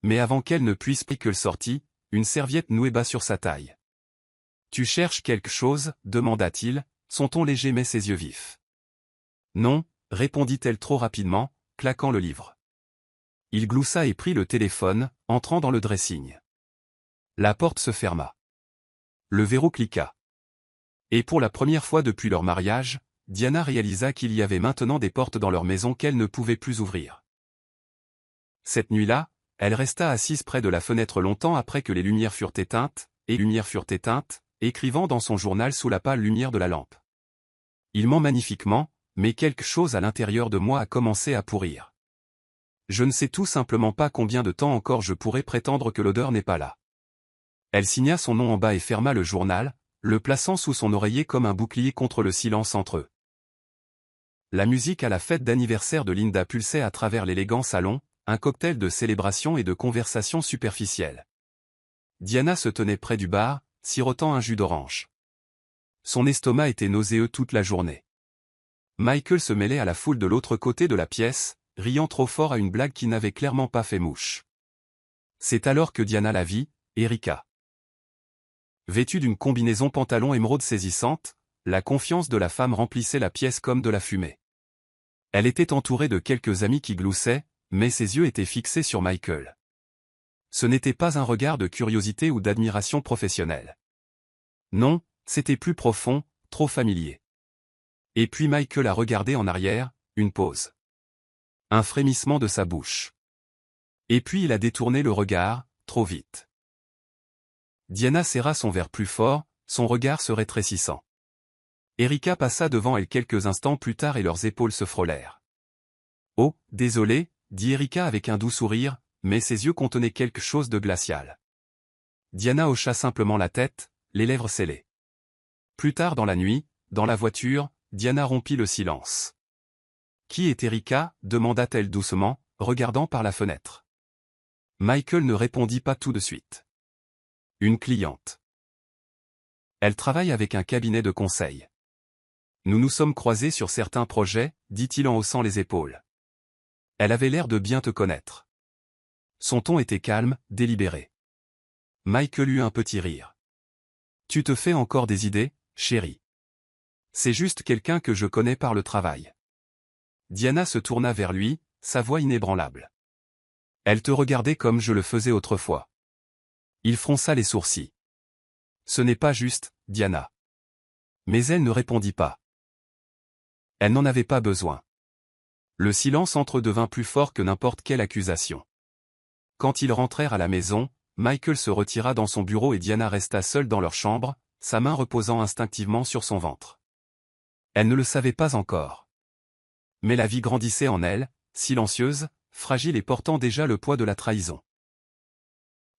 Mais avant qu'elle ne puisse Michael sortit, une serviette nouée bas sur sa taille. « Tu cherches quelque chose ?» demanda-t-il, son ton léger mais ses yeux vifs. « Non » répondit-elle trop rapidement, claquant le livre. Il gloussa et prit le téléphone, entrant dans le dressing. La porte se ferma. Le verrou cliqua. Et pour la première fois depuis leur mariage, Diana réalisa qu'il y avait maintenant des portes dans leur maison qu'elle ne pouvait plus ouvrir. Cette nuit-là, elle resta assise près de la fenêtre longtemps après que les lumières furent éteintes, écrivant dans son journal sous la pâle lumière de la lampe. Il ment magnifiquement, mais quelque chose à l'intérieur de moi a commencé à pourrir. Je ne sais tout simplement pas combien de temps encore je pourrais prétendre que l'odeur n'est pas là. Elle signa son nom en bas et ferma le journal, le plaçant sous son oreiller comme un bouclier contre le silence entre eux. La musique à la fête d'anniversaire de Linda pulsait à travers l'élégant salon, un cocktail de célébration et de conversation superficielle. Diana se tenait près du bar, sirotant un jus d'orange. Son estomac était nauséeux toute la journée. Michael se mêlait à la foule de l'autre côté de la pièce, riant trop fort à une blague qui n'avait clairement pas fait mouche. C'est alors que Diana la vit, Erika. Vêtue d'une combinaison pantalon émeraude saisissante, la confiance de la femme remplissait la pièce comme de la fumée. Elle était entourée de quelques amis qui gloussaient, mais ses yeux étaient fixés sur Michael. Ce n'était pas un regard de curiosité ou d'admiration professionnelle. Non, c'était plus profond, trop familier. Et puis Michael a regardé en arrière, une pause. Un frémissement de sa bouche. Et puis il a détourné le regard, trop vite. Diana serra son verre plus fort, son regard se rétrécissant. Erika passa devant elle quelques instants plus tard et leurs épaules se frôlèrent. « Oh, désolé » dit Erika avec un doux sourire, mais ses yeux contenaient quelque chose de glacial. Diana hocha simplement la tête, les lèvres scellées. Plus tard dans la nuit, dans la voiture, Diana rompit le silence. « Qui est Erika » demanda-t-elle doucement, regardant par la fenêtre. Michael ne répondit pas tout de suite. « Une cliente. Elle travaille avec un cabinet de conseil. Nous nous sommes croisés sur certains projets, dit-il en haussant les épaules. Elle avait l'air de bien te connaître. » Son ton était calme, délibéré. Michael eut un petit rire. « Tu te fais encore des idées, chérie. C'est juste quelqu'un que je connais par le travail. » Diana se tourna vers lui, sa voix inébranlable. Elle te regardait comme je le faisais autrefois. Il fronça les sourcils. Ce n'est pas juste, Diana. Mais elle ne répondit pas. Elle n'en avait pas besoin. Le silence entre eux devint plus fort que n'importe quelle accusation. Quand ils rentrèrent à la maison, Michael se retira dans son bureau et Diana resta seule dans leur chambre, sa main reposant instinctivement sur son ventre. Elle ne le savait pas encore. Mais la vie grandissait en elle, silencieuse, fragile et portant déjà le poids de la trahison.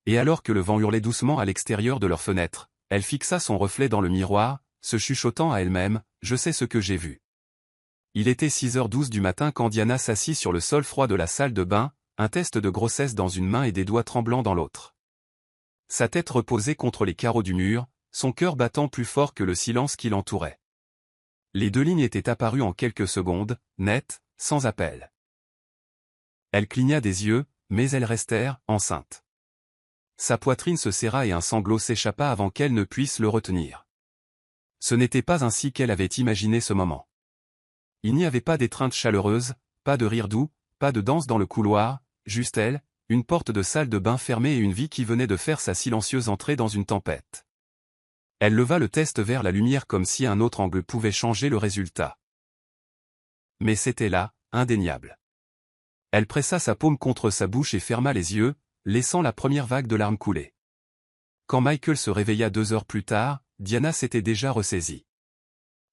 Et alors que le vent hurlait doucement à l'extérieur de leur fenêtre, elle fixa son reflet dans le miroir, se chuchotant à elle-même, « Je sais ce que j'ai vu. » Il était 6h12 du matin quand Diana s'assit sur le sol froid de la salle de bain, un test de grossesse dans une main et des doigts tremblants dans l'autre. Sa tête reposait contre les carreaux du mur, son cœur battant plus fort que le silence qui l'entourait. Les 2 lignes étaient apparues en quelques secondes, nettes, sans appel. Elle cligna des yeux, mais elles restèrent, enceintes. Sa poitrine se serra et un sanglot s'échappa avant qu'elle ne puisse le retenir. Ce n'était pas ainsi qu'elle avait imaginé ce moment. Il n'y avait pas d'étreinte chaleureuse, pas de rire doux, pas de danse dans le couloir, juste elle, une porte de salle de bain fermée et une vie qui venait de faire sa silencieuse entrée dans une tempête. Elle leva le test vers la lumière comme si un autre angle pouvait changer le résultat. Mais c'était là, indéniable. Elle pressa sa paume contre sa bouche et ferma les yeux, laissant la première vague de larmes couler. Quand Michael se réveilla 2 heures plus tard, Diana s'était déjà ressaisie.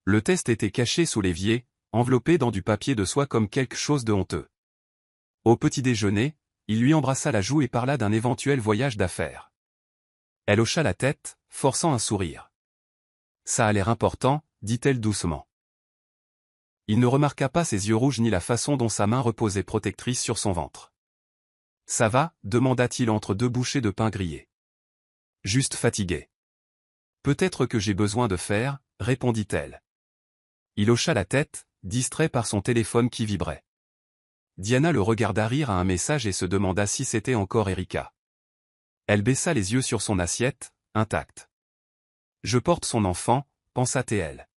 Le test était caché sous l'évier, enveloppé dans du papier de soie comme quelque chose de honteux. Au petit déjeuner, il lui embrassa la joue et parla d'un éventuel voyage d'affaires. Elle hocha la tête, forçant un sourire. « Ça a l'air important », dit-elle doucement. Il ne remarqua pas ses yeux rouges ni la façon dont sa main reposait protectrice sur son ventre. « Ça va » demanda-t-il entre 2 bouchées de pain grillé. « Juste fatigué. »« Peut-être que j'ai besoin de faire » répondit-elle. Il hocha la tête, distrait par son téléphone qui vibrait. Diana le regarda rire à un message et se demanda si c'était encore Erika. Elle baissa les yeux sur son assiette, intacte. Je porte son enfant, pensa TL.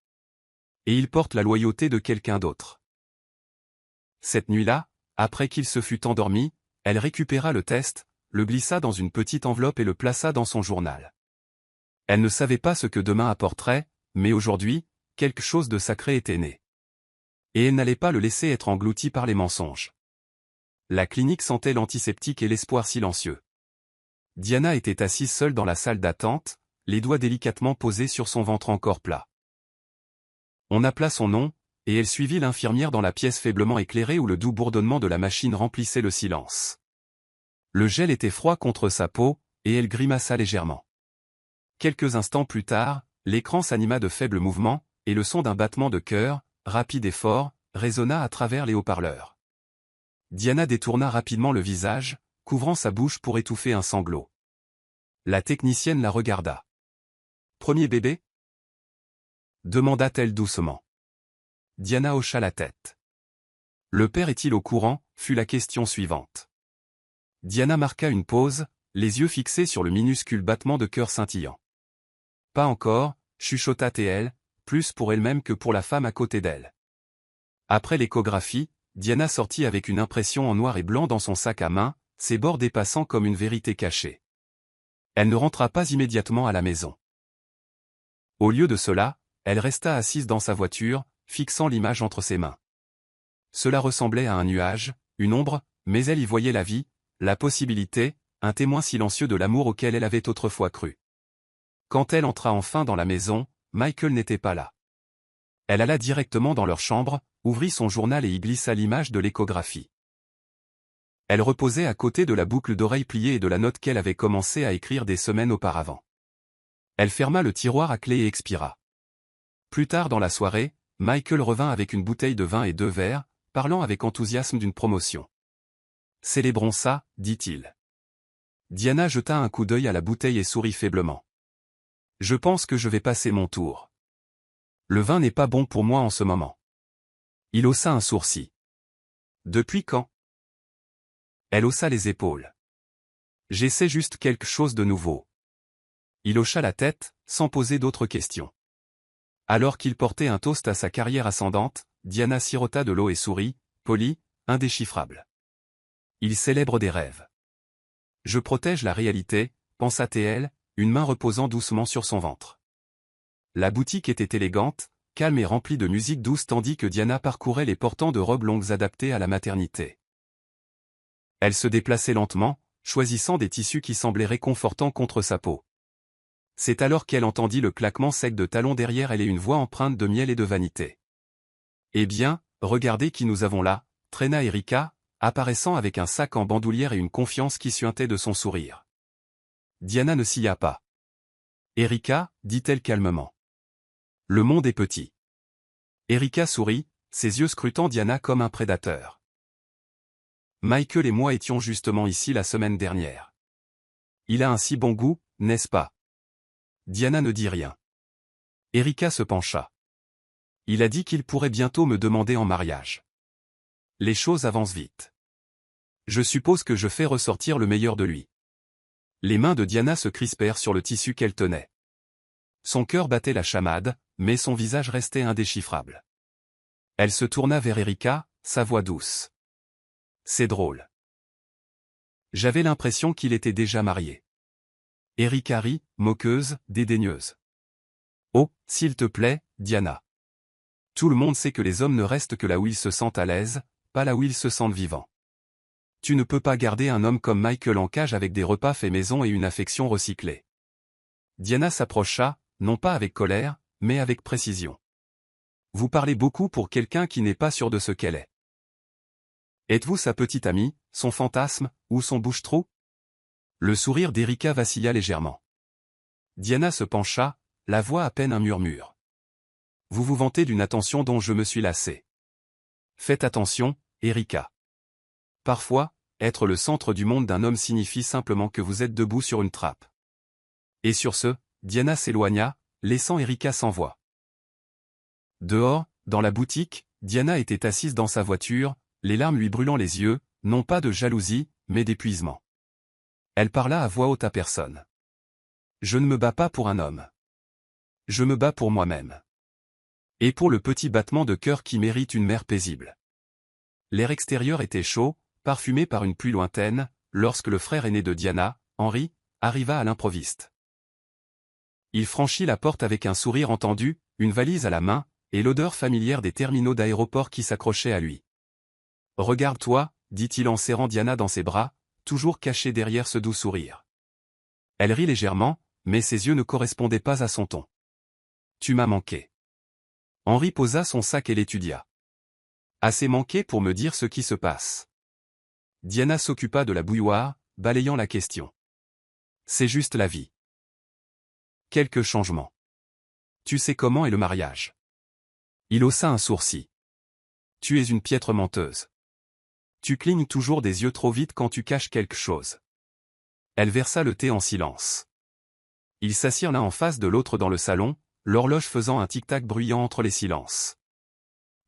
Et il porte la loyauté de quelqu'un d'autre. Cette nuit-là, après qu'il se fut endormi, elle récupéra le test, le glissa dans une petite enveloppe et le plaça dans son journal. Elle ne savait pas ce que demain apporterait, mais aujourd'hui, quelque chose de sacré était né. Et elle n'allait pas le laisser être englouti par les mensonges. La clinique sentait l'antiseptique et l'espoir silencieux. Diana était assise seule dans la salle d'attente, les doigts délicatement posés sur son ventre encore plat. On appela son nom, et elle suivit l'infirmière dans la pièce faiblement éclairée où le doux bourdonnement de la machine remplissait le silence. Le gel était froid contre sa peau, et elle grimaça légèrement. Quelques instants plus tard, l'écran s'anima de faibles mouvements, et le son d'un battement de cœur, rapide et fort, résonna à travers les haut-parleurs. Diana détourna rapidement le visage, couvrant sa bouche pour étouffer un sanglot. La technicienne la regarda. « Premier bébé ?» demanda-t-elle doucement. Diana hocha la tête. « Le père est-il au courant ?» fut la question suivante. Diana marqua une pause, les yeux fixés sur le minuscule battement de cœur scintillant. « Pas encore » chuchota TL, plus pour elle-même que pour la femme à côté d'elle. Après l'échographie, Diana sortit avec une impression en noir et blanc dans son sac à main, ses bords dépassant comme une vérité cachée. Elle ne rentra pas immédiatement à la maison. Au lieu de cela, elle resta assise dans sa voiture, fixant l'image entre ses mains. Cela ressemblait à un nuage, une ombre, mais elle y voyait la vie, la possibilité, un témoin silencieux de l'amour auquel elle avait autrefois cru. Quand elle entra enfin dans la maison, Michael n'était pas là. Elle alla directement dans leur chambre, ouvrit son journal et y glissa l'image de l'échographie. Elle reposait à côté de la boucle d'oreille pliée et de la note qu'elle avait commencé à écrire des semaines auparavant. Elle ferma le tiroir à clé et expira. Plus tard dans la soirée, Michael revint avec une bouteille de vin et 2 verres, parlant avec enthousiasme d'une promotion. « Célébrons ça » dit-il. Diana jeta un coup d'œil à la bouteille et sourit faiblement. « Je pense que je vais passer mon tour. Le vin n'est pas bon pour moi en ce moment. » Il haussa un sourcil. « Depuis quand ?» Elle haussa les épaules. « J'essaie juste quelque chose de nouveau. » Il hocha la tête, sans poser d'autres questions. Alors qu'il portait un toast à sa carrière ascendante, Diana sirota de l'eau et sourit, polie, indéchiffrable. Il célèbre des rêves. Je protège la réalité, pensa-t-elle, une main reposant doucement sur son ventre. La boutique était élégante, calme et remplie de musique douce tandis que Diana parcourait les portants de robes longues adaptées à la maternité. Elle se déplaçait lentement, choisissant des tissus qui semblaient réconfortants contre sa peau. C'est alors qu'elle entendit le claquement sec de talons derrière elle et une voix empreinte de miel et de vanité. « Eh bien, regardez qui nous avons là » traîna Erika, apparaissant avec un sac en bandoulière et une confiance qui suintait de son sourire. Diana ne sia pas. « Erika » dit-elle calmement. « Le monde est petit. » Erika sourit, ses yeux scrutant Diana comme un prédateur. « Michael et moi étions justement ici la semaine dernière. Il a un si bon goût, n'est-ce pas ?» Diana ne dit rien. Erika se pencha. Il a dit qu'il pourrait bientôt me demander en mariage. Les choses avancent vite. Je suppose que je fais ressortir le meilleur de lui. Les mains de Diana se crispèrent sur le tissu qu'elle tenait. Son cœur battait la chamade, mais son visage restait indéchiffrable. Elle se tourna vers Erika, sa voix douce. C'est drôle. J'avais l'impression qu'il était déjà marié. Erika rit, moqueuse, dédaigneuse. Oh, s'il te plaît, Diana. Tout le monde sait que les hommes ne restent que là où ils se sentent à l'aise, pas là où ils se sentent vivants. Tu ne peux pas garder un homme comme Michael en cage avec des repas faits maison et une affection recyclée. Diana s'approcha, non pas avec colère, mais avec précision. Vous parlez beaucoup pour quelqu'un qui n'est pas sûr de ce qu'elle est. Êtes-vous sa petite amie, son fantasme, ou son bouche-trou ? Le sourire d'Erika vacilla légèrement. Diana se pencha, la voix à peine un murmure. Vous vous vantez d'une attention dont je me suis lassé. Faites attention, Erika. Parfois, être le centre du monde d'un homme signifie simplement que vous êtes debout sur une trappe. Et sur ce, Diana s'éloigna, laissant Erika sans voix. Dehors, dans la boutique, Diana était assise dans sa voiture, les larmes lui brûlant les yeux, non pas de jalousie, mais d'épuisement. Elle parla à voix haute à personne. Je ne me bats pas pour un homme. Je me bats pour moi-même. Et pour le petit battement de cœur qui mérite une mère paisible. L'air extérieur était chaud, parfumé par une pluie lointaine, lorsque le frère aîné de Diana, Henri, arriva à l'improviste. Il franchit la porte avec un sourire entendu, une valise à la main, et l'odeur familière des terminaux d'aéroport qui s'accrochaient à lui. « Regarde-toi » dit-il en serrant Diana dans ses bras, toujours cachée derrière ce doux sourire. Elle rit légèrement, mais ses yeux ne correspondaient pas à son ton. « Tu m'as manqué. » Henri posa son sac et l'étudia. « Assez manqué pour me dire ce qui se passe. » Diana s'occupa de la bouilloire, balayant la question. « C'est juste la vie. » Quelques changements. Tu sais comment est le mariage. Il haussa un sourcil. Tu es une piètre menteuse. Tu clignes toujours des yeux trop vite quand tu caches quelque chose. Elle versa le thé en silence. Ils s'assirent l'un en face de l'autre dans le salon, l'horloge faisant un tic-tac bruyant entre les silences.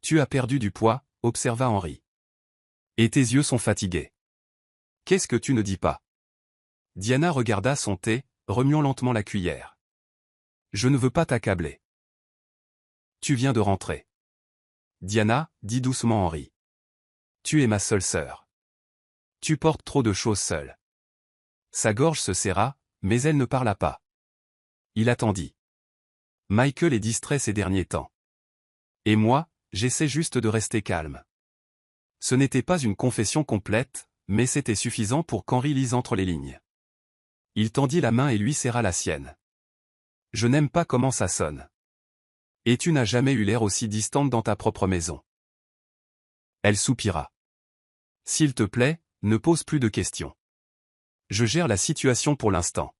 Tu as perdu du poids, observa Henri. Et tes yeux sont fatigués. Qu'est-ce que tu ne dis pas? Diana regarda son thé, remuant lentement la cuillère. Je ne veux pas t'accabler. Tu viens de rentrer. Diana, dit doucement Henri. Tu es ma seule sœur. Tu portes trop de choses seule. Sa gorge se serra, mais elle ne parla pas. Il attendit. Michael est distrait ces derniers temps. Et moi, j'essaie juste de rester calme. Ce n'était pas une confession complète, mais c'était suffisant pour qu'Henri lise entre les lignes. Il tendit la main et lui serra la sienne. Je n'aime pas comment ça sonne. Et tu n'as jamais eu l'air aussi distante dans ta propre maison. Elle soupira. S'il te plaît, ne pose plus de questions. Je gère la situation pour l'instant.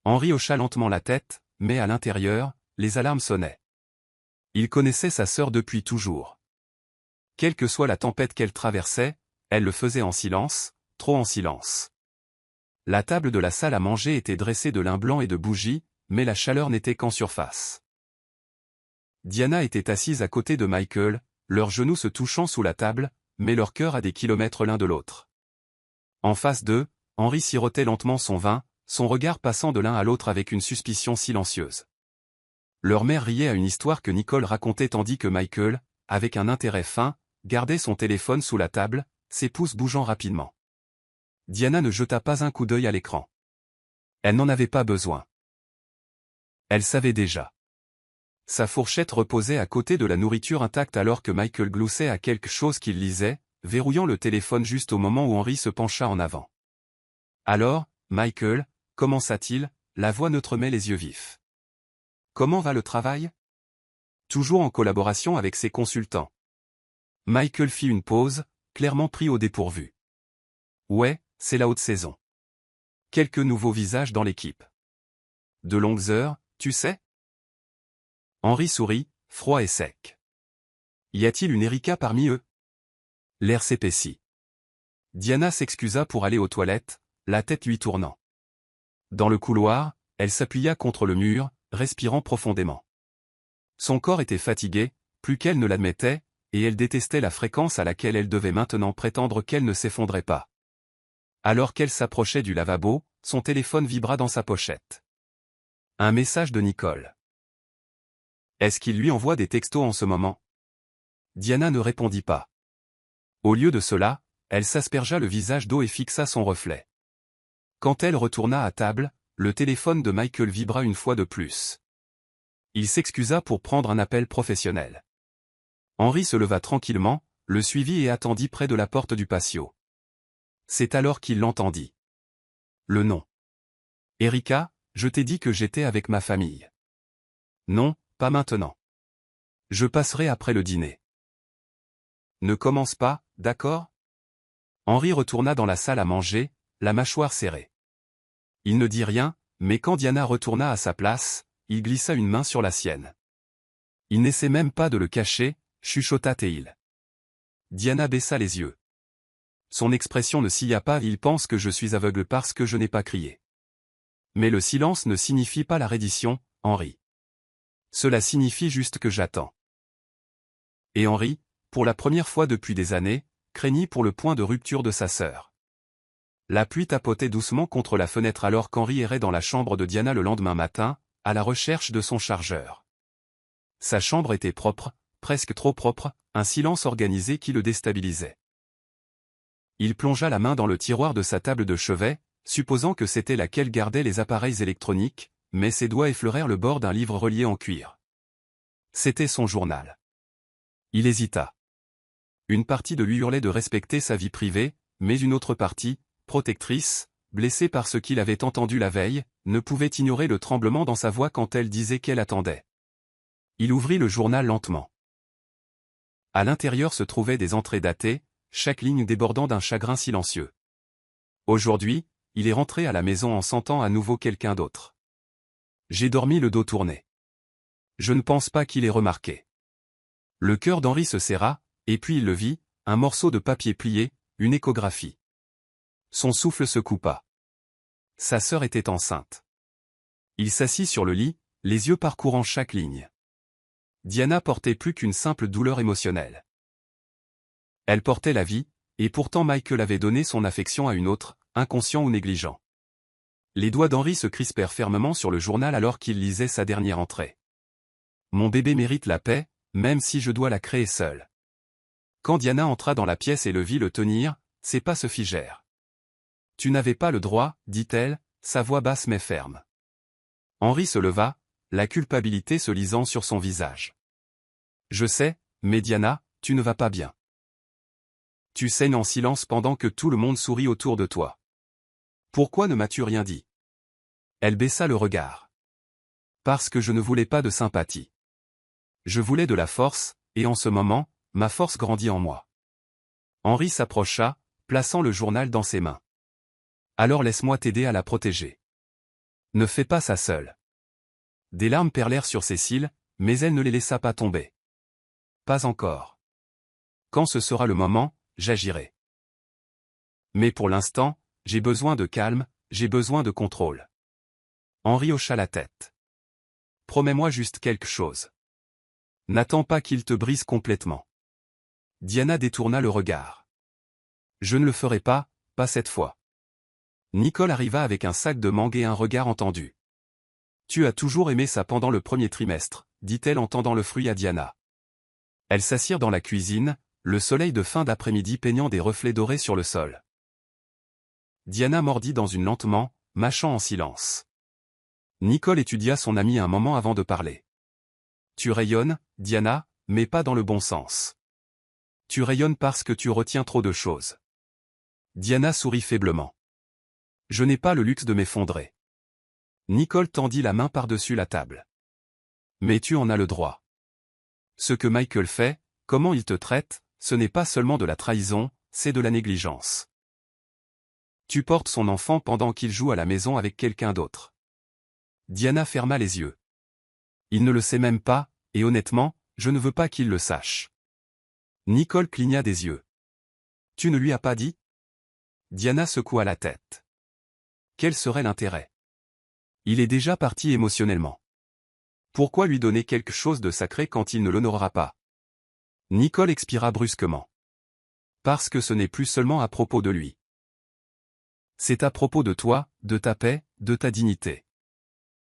Henri hocha lentement la tête, mais à l'intérieur, les alarmes sonnaient. Il connaissait sa sœur depuis toujours. Quelle que soit la tempête qu'elle traversait, elle le faisait en silence, trop en silence. La table de la salle à manger était dressée de lin blanc et de bougies, mais la chaleur n'était qu'en surface. Diana était assise à côté de Michael, leurs genoux se touchant sous la table, mais leurs cœurs à des kilomètres l'un de l'autre. En face d'eux, Henri sirotait lentement son vin, son regard passant de l'un à l'autre avec une suspicion silencieuse. Leur mère riait à une histoire que Nicole racontait tandis que Michael, avec un intérêt fin, gardait son téléphone sous la table, ses pouces bougeant rapidement. Diana ne jeta pas un coup d'œil à l'écran. Elle n'en avait pas besoin. Elle savait déjà. Sa fourchette reposait à côté de la nourriture intacte alors que Michael gloussait à quelque chose qu'il lisait, verrouillant le téléphone juste au moment où Henri se pencha en avant. Alors, Michael, commença-t-il, la voix neutre mais les yeux vifs. Comment va le travail? Toujours en collaboration avec ses consultants. Michael fit une pause, clairement pris au dépourvu. Ouais, c'est la haute saison. Quelques nouveaux visages dans l'équipe. De longues heures, tu sais? Henri sourit, froid et sec. Y a-t-il une Erika parmi eux? L'air s'épaissit. Diana s'excusa pour aller aux toilettes, la tête lui tournant. Dans le couloir, elle s'appuya contre le mur, respirant profondément. Son corps était fatigué, plus qu'elle ne l'admettait, et elle détestait la fréquence à laquelle elle devait maintenant prétendre qu'elle ne s'effondrait pas. Alors qu'elle s'approchait du lavabo, son téléphone vibra dans sa pochette. Un message de Nicole. Est-ce qu'il lui envoie des textos en ce moment? Diana ne répondit pas. Au lieu de cela, elle s'aspergea le visage d'eau et fixa son reflet. Quand elle retourna à table, le téléphone de Michael vibra une fois de plus. Il s'excusa pour prendre un appel professionnel. Henri se leva tranquillement, le suivit et attendit près de la porte du patio. C'est alors qu'il l'entendit. Le nom. Erika, je t'ai dit que j'étais avec ma famille. Non, pas maintenant. Je passerai après le dîner. Ne commence pas, d'accord? Henri retourna dans la salle à manger, la mâchoire serrée. Il ne dit rien, mais quand Diana retourna à sa place, il glissa une main sur la sienne. Il n'essaie même pas de le cacher, chuchota-t-il. Diana baissa les yeux. Son expression ne silla pas, il pense que je suis aveugle parce que je n'ai pas crié. Mais le silence ne signifie pas la reddition, Henri. Cela signifie juste que j'attends. Et Henri, pour la première fois depuis des années, craignit pour le point de rupture de sa sœur. La pluie tapotait doucement contre la fenêtre alors qu'Henri errait dans la chambre de Diana le lendemain matin, à la recherche de son chargeur. Sa chambre était propre, presque trop propre, un silence organisé qui le déstabilisait. Il plongea la main dans le tiroir de sa table de chevet, supposant que c'était laquelle gardait les appareils électroniques, mais ses doigts effleurèrent le bord d'un livre relié en cuir. C'était son journal. Il hésita. Une partie de lui hurlait de respecter sa vie privée, mais une autre partie, protectrice, blessée par ce qu'il avait entendu la veille, ne pouvait ignorer le tremblement dans sa voix quand elle disait qu'elle attendait. Il ouvrit le journal lentement. À l'intérieur se trouvaient des entrées datées, chaque ligne débordant d'un chagrin silencieux. Aujourd'hui, il est rentré à la maison en sentant à nouveau quelqu'un d'autre. J'ai dormi le dos tourné. Je ne pense pas qu'il ait remarqué. Le cœur d'Henri se serra, et puis il le vit, un morceau de papier plié, une échographie. Son souffle se coupa. Sa sœur était enceinte. Il s'assit sur le lit, les yeux parcourant chaque ligne. Diana portait plus qu'une simple douleur émotionnelle. Elle portait la vie, et pourtant Michael avait donné son affection à une autre, inconscient ou négligent. Les doigts d'Henri se crispèrent fermement sur le journal alors qu'il lisait sa dernière entrée. Mon bébé mérite la paix, même si je dois la créer seule. Quand Diana entra dans la pièce et le vit le tenir, ses pas se figèrent. Tu n'avais pas le droit, dit-elle, sa voix basse mais ferme. Henri se leva, la culpabilité se lisant sur son visage. Je sais, mais Diana, tu ne vas pas bien. Tu saignes en silence pendant que tout le monde sourit autour de toi. Pourquoi ne m'as-tu rien dit? Elle baissa le regard. Parce que je ne voulais pas de sympathie. Je voulais de la force, et en ce moment, ma force grandit en moi. Henri s'approcha, plaçant le journal dans ses mains. Alors laisse-moi t'aider à la protéger. Ne fais pas ça seule. Des larmes perlèrent sur ses cils, mais elle ne les laissa pas tomber. Pas encore. Quand ce sera le moment, j'agirai. Mais pour l'instant, j'ai besoin de calme, j'ai besoin de contrôle. Henri hocha la tête. Promets-moi juste quelque chose. N'attends pas qu'il te brise complètement. Diana détourna le regard. Je ne le ferai pas, pas cette fois. Nicole arriva avec un sac de mangue et un regard entendu. Tu as toujours aimé ça pendant le premier trimestre, dit-elle en tendant le fruit à Diana. Elles s'assirent dans la cuisine, le soleil de fin d'après-midi peignant des reflets dorés sur le sol. Diana mordit dans une lentement, mâchant en silence. Nicole étudia son amie un moment avant de parler. Tu rayonnes, Diana, mais pas dans le bon sens. Tu rayonnes parce que tu retiens trop de choses. Diana sourit faiblement. Je n'ai pas le luxe de m'effondrer. Nicole tendit la main par-dessus la table. Mais tu en as le droit. Ce que Michael fait, comment il te traite, ce n'est pas seulement de la trahison, c'est de la négligence. Tu portes son enfant pendant qu'il joue à la maison avec quelqu'un d'autre. Diana ferma les yeux. Il ne le sait même pas, et honnêtement, je ne veux pas qu'il le sache. Nicole cligna des yeux. Tu ne lui as pas dit? Diana secoua la tête. Quel serait l'intérêt? Il est déjà parti émotionnellement. Pourquoi lui donner quelque chose de sacré quand il ne l'honorera pas? Nicole expira brusquement. Parce que ce n'est plus seulement à propos de lui. C'est à propos de toi, de ta paix, de ta dignité.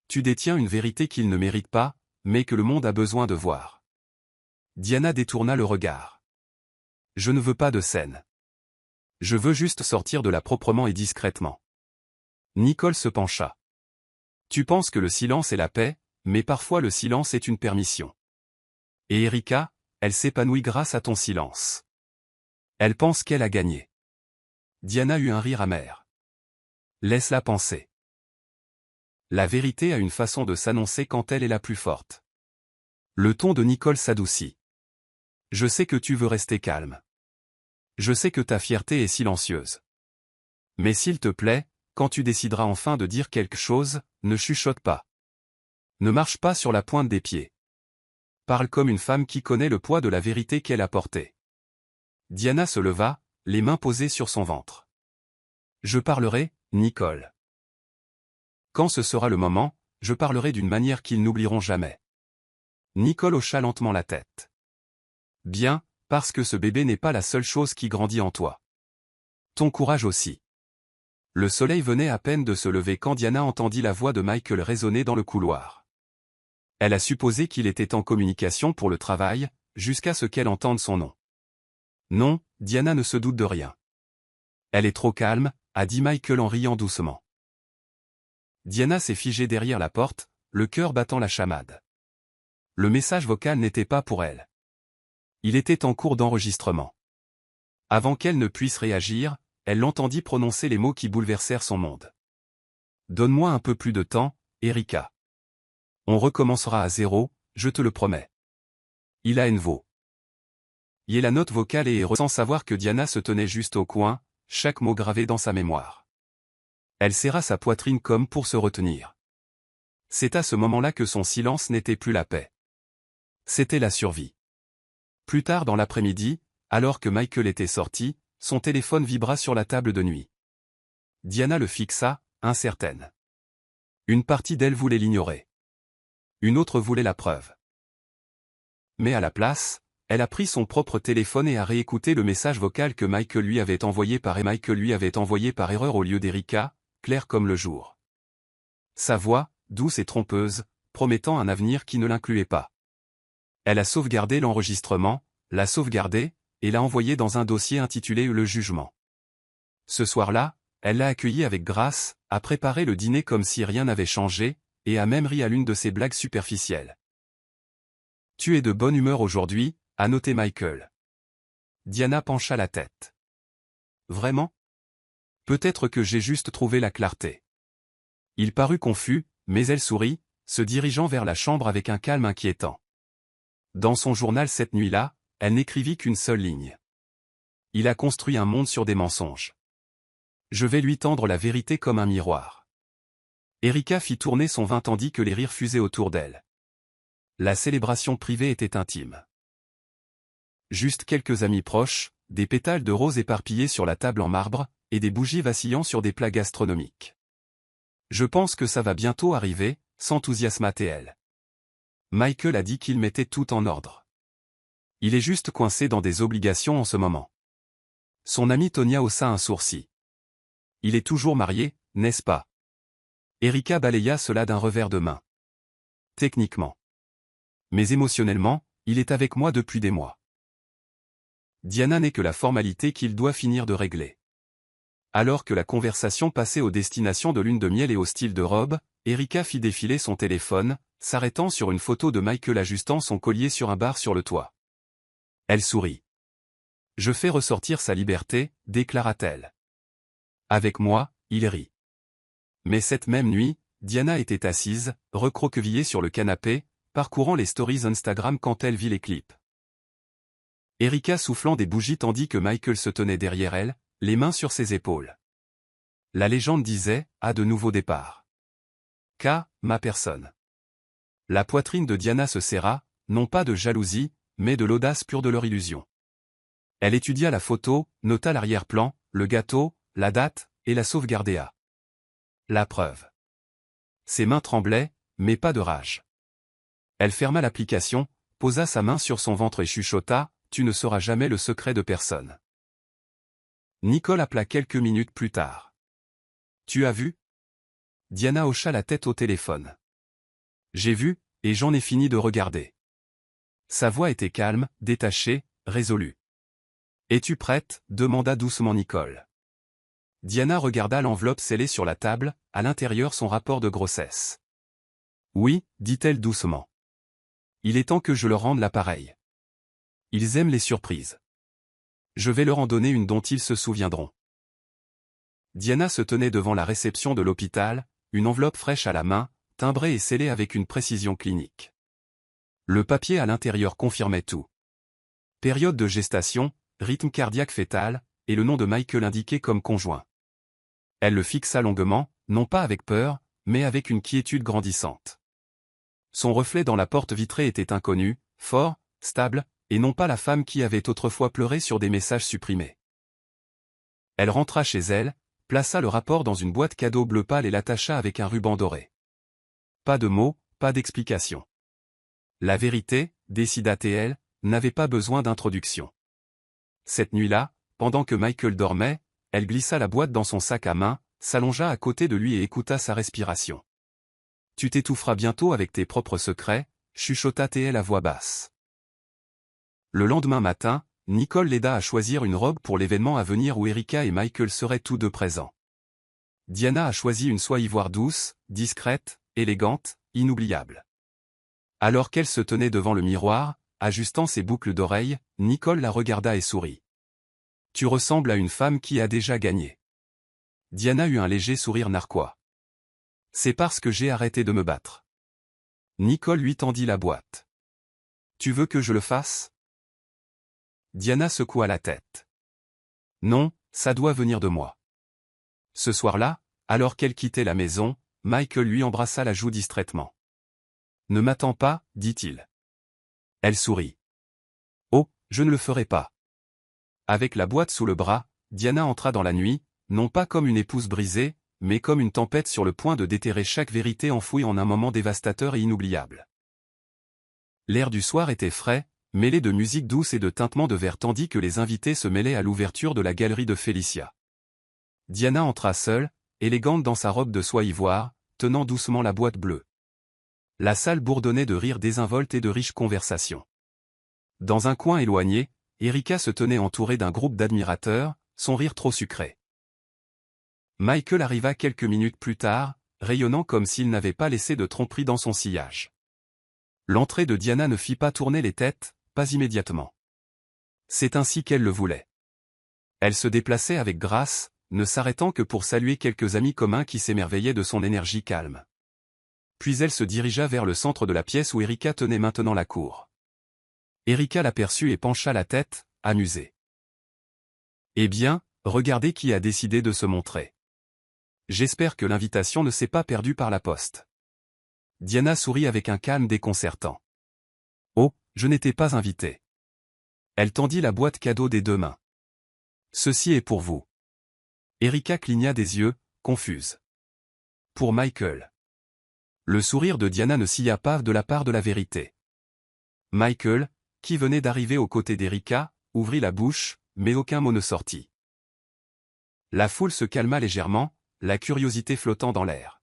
Tu détiens une vérité qu'il ne mérite pas, mais que le monde a besoin de voir. Diana détourna le regard. Je ne veux pas de scène. Je veux juste sortir de là proprement et discrètement. Nicole se pencha. Tu penses que le silence est la paix, mais parfois le silence est une permission. Et Erika, elle s'épanouit grâce à ton silence. Elle pense qu'elle a gagné. Diana eut un rire amer. Laisse-la penser. La vérité a une façon de s'annoncer quand elle est la plus forte. Le ton de Nicole s'adoucit. Je sais que tu veux rester calme. Je sais que ta fierté est silencieuse. Mais s'il te plaît, quand tu décideras enfin de dire quelque chose, ne chuchote pas. Ne marche pas sur la pointe des pieds. Parle comme une femme qui connaît le poids de la vérité qu'elle a portée. Diana se leva, les mains posées sur son ventre. Je parlerai, Nicole. Quand ce sera le moment, je parlerai d'une manière qu'ils n'oublieront jamais. Nicole hocha lentement la tête. Bien, parce que ce bébé n'est pas la seule chose qui grandit en toi. Ton courage aussi. Le soleil venait à peine de se lever quand Diana entendit la voix de Michael résonner dans le couloir. Elle a supposé qu'il était en communication pour le travail, jusqu'à ce qu'elle entende son nom. Non, Diana ne se doute de rien. Elle est trop calme, a dit Michael en riant doucement. Diana s'est figée derrière la porte, le cœur battant la chamade. Le message vocal n'était pas pour elle. Il était en cours d'enregistrement. Avant qu'elle ne puisse réagir, elle l'entendit prononcer les mots qui bouleversèrent son monde. Donne-moi un peu plus de temps, Erika. On recommencera à zéro, je te le promets. Il a une voix. Y est la note vocale et sans savoir que Diana se tenait juste au coin, chaque mot gravé dans sa mémoire. Elle serra sa poitrine comme pour se retenir. C'est à ce moment-là que son silence n'était plus la paix. C'était la survie. Plus tard dans l'après-midi, alors que Michael était sorti, son téléphone vibra sur la table de nuit. Diana le fixa, incertaine. Une partie d'elle voulait l'ignorer. Une autre voulait la preuve. Mais à la place, elle a pris son propre téléphone et a réécouté le message vocal que Michael lui avait envoyé par erreur au lieu d'Erika, clair comme le jour. Sa voix, douce et trompeuse, promettant un avenir qui ne l'incluait pas. Elle a sauvegardé l'enregistrement, l'a sauvegardé, et l'a envoyé dans un dossier intitulé « Le jugement ». Ce soir-là, elle l'a accueilli avec grâce, a préparé le dîner comme si rien n'avait changé, et a même ri à l'une de ses blagues superficielles. « Tu es de bonne humeur aujourd'hui », a noté Michael. Diana pencha la tête. « Vraiment ? Peut-être que j'ai juste trouvé la clarté. » Il parut confus, mais elle sourit, se dirigeant vers la chambre avec un calme inquiétant. Dans son journal cette nuit-là, elle n'écrivit qu'une seule ligne. Il a construit un monde sur des mensonges. Je vais lui tendre la vérité comme un miroir. Erika fit tourner son vin tandis que les rires fusaient autour d'elle. La célébration privée était intime. Juste quelques amis proches, des pétales de rose éparpillés sur la table en marbre, et des bougies vacillant sur des plats gastronomiques. Je pense que ça va bientôt arriver, s'enthousiasma-t-elle. Michael a dit qu'il mettait tout en ordre. Il est juste coincé dans des obligations en ce moment. Son amie Tonia haussa un sourcil. Il est toujours marié, n'est-ce pas? Erika balaya cela d'un revers de main. Techniquement. Mais émotionnellement, il est avec moi depuis des mois. Diana n'est que la formalité qu'il doit finir de régler. Alors que la conversation passait aux destinations de lune de miel et au style de robe, Erika fit défiler son téléphone, s'arrêtant sur une photo de Michael ajustant son collier sur un bar sur le toit. Elle sourit. « Je fais ressortir sa liberté », déclara-t-elle. Avec moi, il rit. Mais cette même nuit, Diana était assise, recroquevillée sur le canapé, parcourant les stories Instagram quand elle vit les clips. Erika soufflant des bougies tandis que Michael se tenait derrière elle, les mains sur ses épaules. La légende disait, à de nouveaux départs. K, ma personne. La poitrine de Diana se serra, non pas de jalousie, mais de l'audace pure de leur illusion. Elle étudia la photo, nota l'arrière-plan, le gâteau, la date, et la sauvegardéa. La preuve. Ses mains tremblaient, mais pas de rage. Elle ferma l'application, posa sa main sur son ventre et chuchota, « Tu ne sauras jamais le secret de personne. » Nicole appela quelques minutes plus tard. « Tu as vu ?» Diana hocha la tête au téléphone. « J'ai vu, et j'en ai fini de regarder. » Sa voix était calme, détachée, résolue. « Es-tu prête ?» demanda doucement Nicole. Diana regarda l'enveloppe scellée sur la table, à l'intérieur son rapport de grossesse. « Oui, dit-elle doucement. Il est temps que je leur rende l'appareil. Ils aiment les surprises. Je vais leur en donner une dont ils se souviendront. » Diana se tenait devant la réception de l'hôpital, une enveloppe fraîche à la main, timbrée et scellée avec une précision clinique. Le papier à l'intérieur confirmait tout. Période de gestation, rythme cardiaque fœtal, et le nom de Michael indiqué comme conjoint. Elle le fixa longuement, non pas avec peur, mais avec une quiétude grandissante. Son reflet dans la porte vitrée était inconnu, fort, stable, et non pas la femme qui avait autrefois pleuré sur des messages supprimés. Elle rentra chez elle, plaça le rapport dans une boîte cadeau bleu pâle et l'attacha avec un ruban doré. Pas de mots, pas d'explication. La vérité, décida-t-elle, n'avait pas besoin d'introduction. Cette nuit-là, pendant que Michael dormait, elle glissa la boîte dans son sac à main, s'allongea à côté de lui et écouta sa respiration. « Tu t'étoufferas bientôt avec tes propres secrets », chuchota-t-elle à voix basse. Le lendemain matin, Nicole l'aida à choisir une robe pour l'événement à venir où Erika et Michael seraient tous deux présents. Diana a choisi une soie ivoire douce, discrète, élégante, inoubliable. Alors qu'elle se tenait devant le miroir, ajustant ses boucles d'oreilles, Nicole la regarda et sourit. « Tu ressembles à une femme qui a déjà gagné. » Diana eut un léger sourire narquois. « C'est parce que j'ai arrêté de me battre. » Nicole lui tendit la boîte. « Tu veux que je le fasse ?» Diana secoua la tête. « Non, ça doit venir de moi. » Ce soir-là, alors qu'elle quittait la maison, Michael lui embrassa la joue distraitement. « Ne m'attends pas, dit-il. » Elle sourit. « Oh, je ne le ferai pas. » Avec la boîte sous le bras, Diana entra dans la nuit, non pas comme une épouse brisée, mais comme une tempête sur le point de déterrer chaque vérité enfouie en un moment dévastateur et inoubliable. L'air du soir était frais, mêlé de musique douce et de tintements de verre tandis que les invités se mêlaient à l'ouverture de la galerie de Félicia. Diana entra seule, élégante dans sa robe de soie ivoire, tenant doucement la boîte bleue. La salle bourdonnait de rires désinvoltes et de riches conversations. Dans un coin éloigné, Erika se tenait entourée d'un groupe d'admirateurs, son rire trop sucré. Michael arriva quelques minutes plus tard, rayonnant comme s'il n'avait pas laissé de tromperie dans son sillage. L'entrée de Diana ne fit pas tourner les têtes, pas immédiatement. C'est ainsi qu'elle le voulait. Elle se déplaçait avec grâce, ne s'arrêtant que pour saluer quelques amis communs qui s'émerveillaient de son énergie calme. Puis elle se dirigea vers le centre de la pièce où Erika tenait maintenant la cour. Erika l'aperçut et pencha la tête, amusée. « Eh bien, regardez qui a décidé de se montrer. J'espère que l'invitation ne s'est pas perdue par la poste. » Diana sourit avec un calme déconcertant. « Oh, je n'étais pas invitée. » Elle tendit la boîte cadeau des deux mains. « Ceci est pour vous. » Erika cligna des yeux, confuse. « Pour Michael. » Le sourire de Diana ne scia pas de la part de la vérité. Michael, qui venait d'arriver aux côtés d'Erika, ouvrit la bouche, mais aucun mot ne sortit. La foule se calma légèrement, la curiosité flottant dans l'air.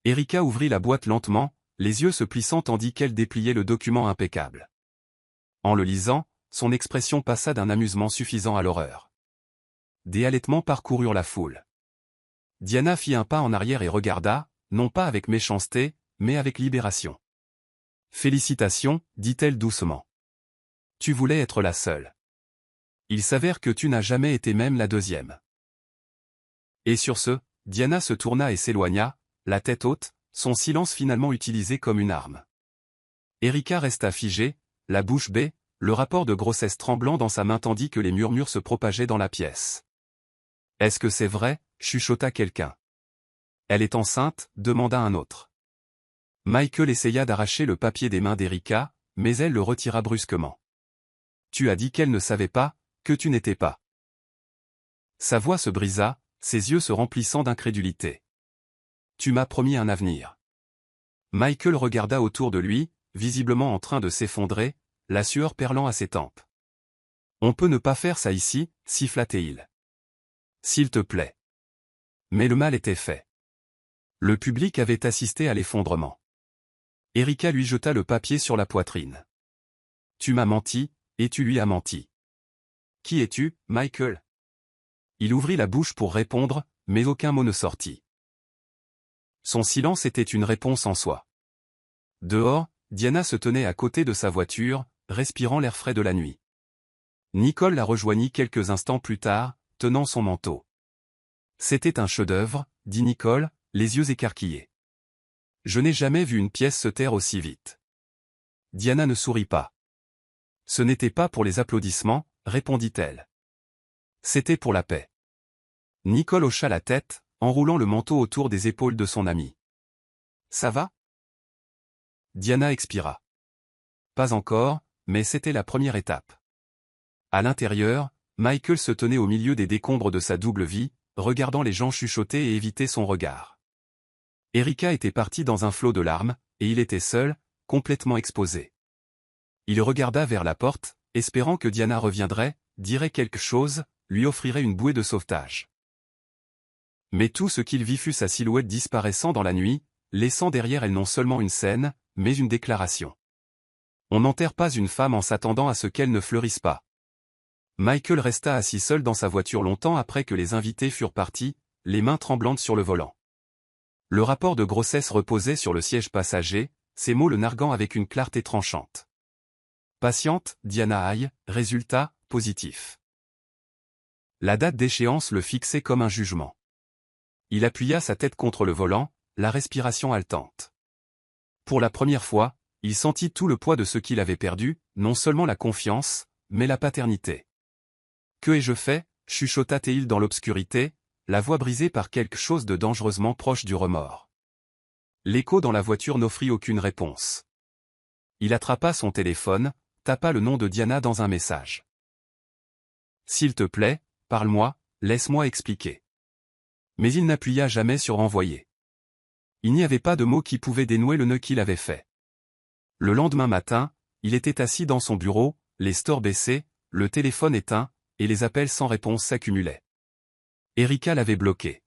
Erika ouvrit la boîte lentement, les yeux se plissant tandis qu'elle dépliait le document impeccable. En le lisant, son expression passa d'un amusement suffisant à l'horreur. Des halètements parcoururent la foule. Diana fit un pas en arrière et regarda, non pas avec méchanceté, mais avec libération. « Félicitations, dit-elle doucement. Tu voulais être la seule. Il s'avère que tu n'as jamais été même la deuxième. » Et sur ce, Diana se tourna et s'éloigna, la tête haute, son silence finalement utilisé comme une arme. Erika resta figée, la bouche bée, le rapport de grossesse tremblant dans sa main tandis que les murmures se propageaient dans la pièce. « Est-ce que c'est vrai ?» chuchota quelqu'un. « Elle est enceinte ?» demanda un autre. Michael essaya d'arracher le papier des mains d'Erika, mais elle le retira brusquement. « Tu as dit qu'elle ne savait pas, que tu n'étais pas. » Sa voix se brisa, ses yeux se remplissant d'incrédulité. « Tu m'as promis un avenir. » Michael regarda autour de lui, visiblement en train de s'effondrer, la sueur perlant à ses tempes. « On peut ne pas faire ça ici, siffla-t-il. S'il te plaît. » Mais le mal était fait. Le public avait assisté à l'effondrement. Erika lui jeta le papier sur la poitrine. « Tu m'as menti, et tu lui as menti. »« Qui es-tu, Michael ?» Il ouvrit la bouche pour répondre, mais aucun mot ne sortit. Son silence était une réponse en soi. Dehors, Diana se tenait à côté de sa voiture, respirant l'air frais de la nuit. Nicole la rejoignit quelques instants plus tard, tenant son manteau. « C'était un chef-d'œuvre, » dit Nicole, les yeux écarquillés. « Je n'ai jamais vu une pièce se taire aussi vite. » Diana ne sourit pas. « Ce n'était pas pour les applaudissements, » répondit-elle. « C'était pour la paix. » Nicole hocha la tête, enroulant le manteau autour des épaules de son amie. « Ça va ?» Diana expira. Pas encore, mais c'était la première étape. À l'intérieur, Michael se tenait au milieu des décombres de sa double vie, regardant les gens chuchoter et éviter son regard. Erika était partie dans un flot de larmes, et il était seul, complètement exposé. Il regarda vers la porte, espérant que Diana reviendrait, dirait quelque chose, lui offrirait une bouée de sauvetage. Mais tout ce qu'il vit fut sa silhouette disparaissant dans la nuit, laissant derrière elle non seulement une scène, mais une déclaration. On n'enterre pas une femme en s'attendant à ce qu'elle ne fleurisse pas. Michael resta assis seul dans sa voiture longtemps après que les invités furent partis, les mains tremblantes sur le volant. Le rapport de grossesse reposait sur le siège passager, ses mots le narguant avec une clarté tranchante. Patiente, Diana Haye, résultat, positif. La date d'échéance le fixait comme un jugement. Il appuya sa tête contre le volant, la respiration haletante. Pour la première fois, il sentit tout le poids de ce qu'il avait perdu, non seulement la confiance, mais la paternité. « Que ai-je fait » chuchota Théil dans l'obscurité, la voix brisée par quelque chose de dangereusement proche du remords. L'écho dans la voiture n'offrit aucune réponse. Il attrapa son téléphone, tapa le nom de Diana dans un message. « S'il te plaît, parle-moi, laisse-moi expliquer. » Mais il n'appuya jamais sur envoyer. Il n'y avait pas de mots qui pouvaient dénouer le nœud qu'il avait fait. Le lendemain matin, il était assis dans son bureau, les stores baissés, le téléphone éteint, et les appels sans réponse s'accumulaient. Erika l'avait bloqué.